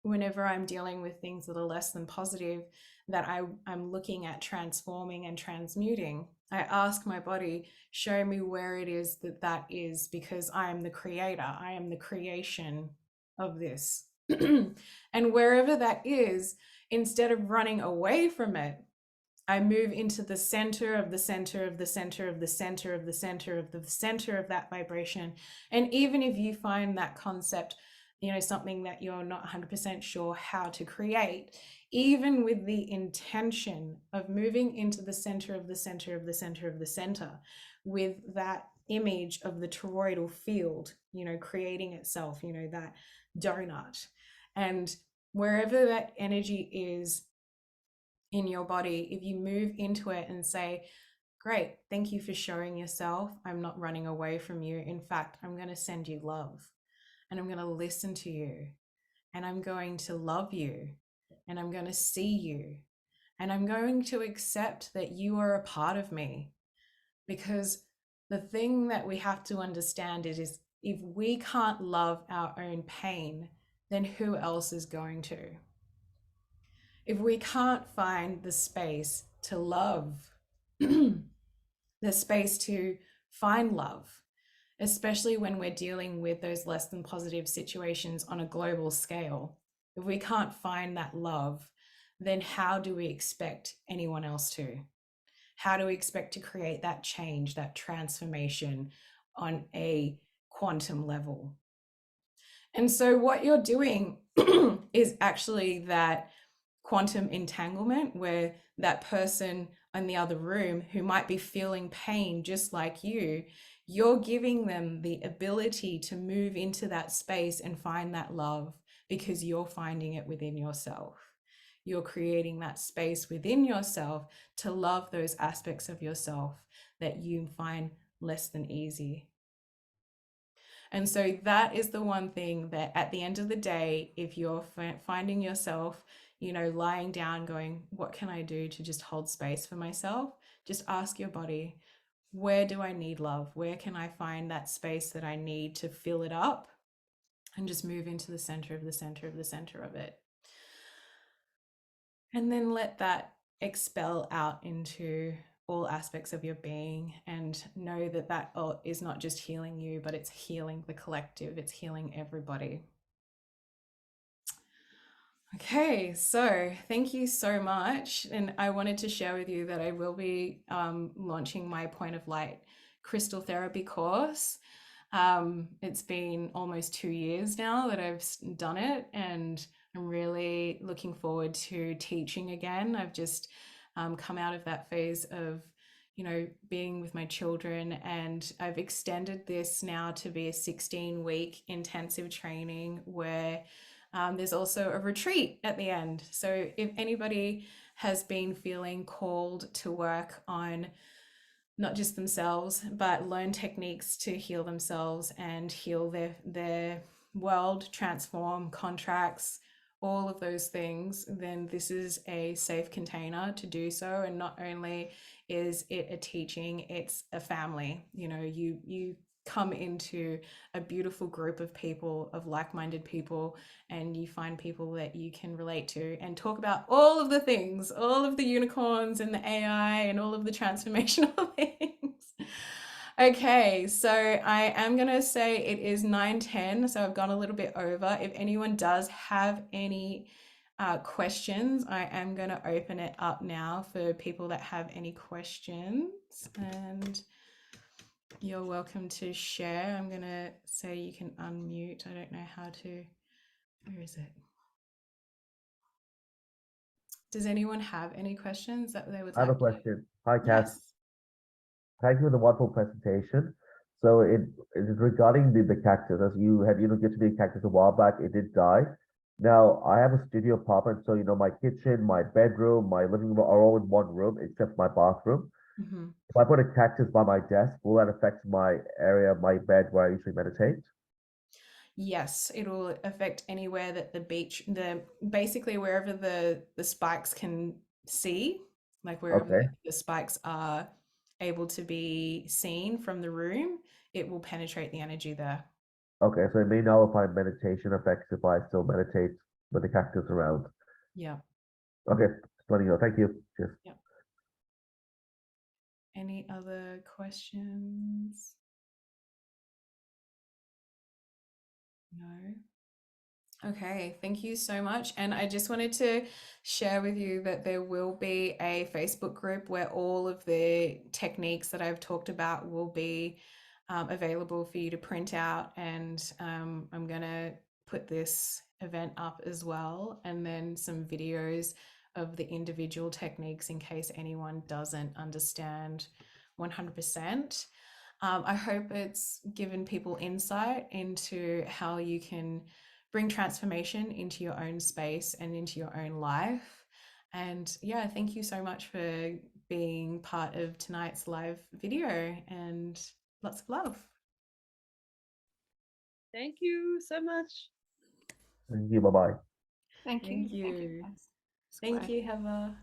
whenever I'm dealing with things that are less than positive, that I'm looking at transforming and transmuting, I ask my body, show me where it is that is, because I am the creator. I am the creation of this. And wherever that is, instead of running away from it, I move into the center of the center of the center of the center of the center of the center of that vibration. And even if you find that concept, something that you're not 100% sure how to create, even with the intention of moving into the center of the center of the center of the center, with that image of the toroidal field, creating itself, that donut. And wherever that energy is in your body, if you move into it and say, great, thank you for showing yourself. I'm not running away from you. In fact, I'm going to send you love, and I'm going to listen to you, and I'm going to love you, and I'm going to see you, and I'm going to accept that you are a part of me. Because the thing that we have to understand is if we can't love our own pain, then who else is going to? If we can't find the space to love, the space to find love, especially when we're dealing with those less than positive situations on a global scale, if we can't find that love, then how do we expect anyone else to? How do we expect to create that change, that transformation on a quantum level? And so what you're doing is actually that quantum entanglement, where that person in the other room who might be feeling pain just like you're giving them the ability to move into that space and find that love, because you're finding it within yourself. You're creating that space within yourself to love those aspects of yourself that you find less than easy. And so that is the one thing that at the end of the day, if you're finding yourself, lying down going, what can I do to just hold space for myself? Just ask your body, where do I need love? Where can I find that space that I need to fill it up? And just move into the center of the center of the center of it. And then let that expel out into all aspects of your being, and know that is not just healing you, but it's healing the collective. It's healing everybody. Okay, so thank you so much. And I wanted to share with you that I will be launching my Point of Light crystal therapy course. It's been almost 2 years now that I've done it, and I'm really looking forward to teaching again. I've just come out of that phase of, being with my children, and I've extended this now to be a 16-week intensive training where there's also a retreat at the end. So if anybody has been feeling called to work on not just themselves, but learn techniques to heal themselves and heal their world, transform contracts, all of those things, then this is a safe container to do so. And not only is it a teaching, it's a family. You come into a beautiful group of people, of like-minded people, and you find people that you can relate to and talk about all of the things, all of the unicorns and the AI and all of the transformational things. Okay, so I am going to say it is 9:10, so I've gone a little bit over. If anyone does have any questions, I am going to open it up now for people that have any questions, and you're welcome to share. I'm going to say you can unmute. I don't know how to. Where is it? Does anyone have any questions that they would I have a like to? question. Hi, Cass. Yes. Thank you for the wonderful presentation. So it is regarding the cactus. As you had, gifted me a cactus a while back, it did die. Now I have a studio apartment, so my kitchen, my bedroom, my living room are all in one room except my bathroom. Mm-hmm. If I put a cactus by my desk, will that affect my area, my bed where I usually meditate? Yes, it'll affect anywhere that basically wherever the spikes can see, like wherever Okay. the spikes are able to be seen from the room, it will penetrate the energy there. Okay, so it may nullify meditation effects if I still meditate with the cactus around. Yeah. Okay, just letting you know. Thank you. Cheers. Yeah. Any other questions? No. Okay, thank you so much. And I just wanted to share with you that there will be a Facebook group where all of the techniques that I've talked about will be available for you to print out. And I'm going to put this event up as well, and then some videos of the individual techniques in case anyone doesn't understand 100%. I hope it's given people insight into how you can bring transformation into your own space and into your own life. And yeah, thank you so much for being part of tonight's live video, and lots of love. Thank you so much. Thank you. Bye-bye. Thank you. Thank you. Cass. It's Thank great. you, Heather.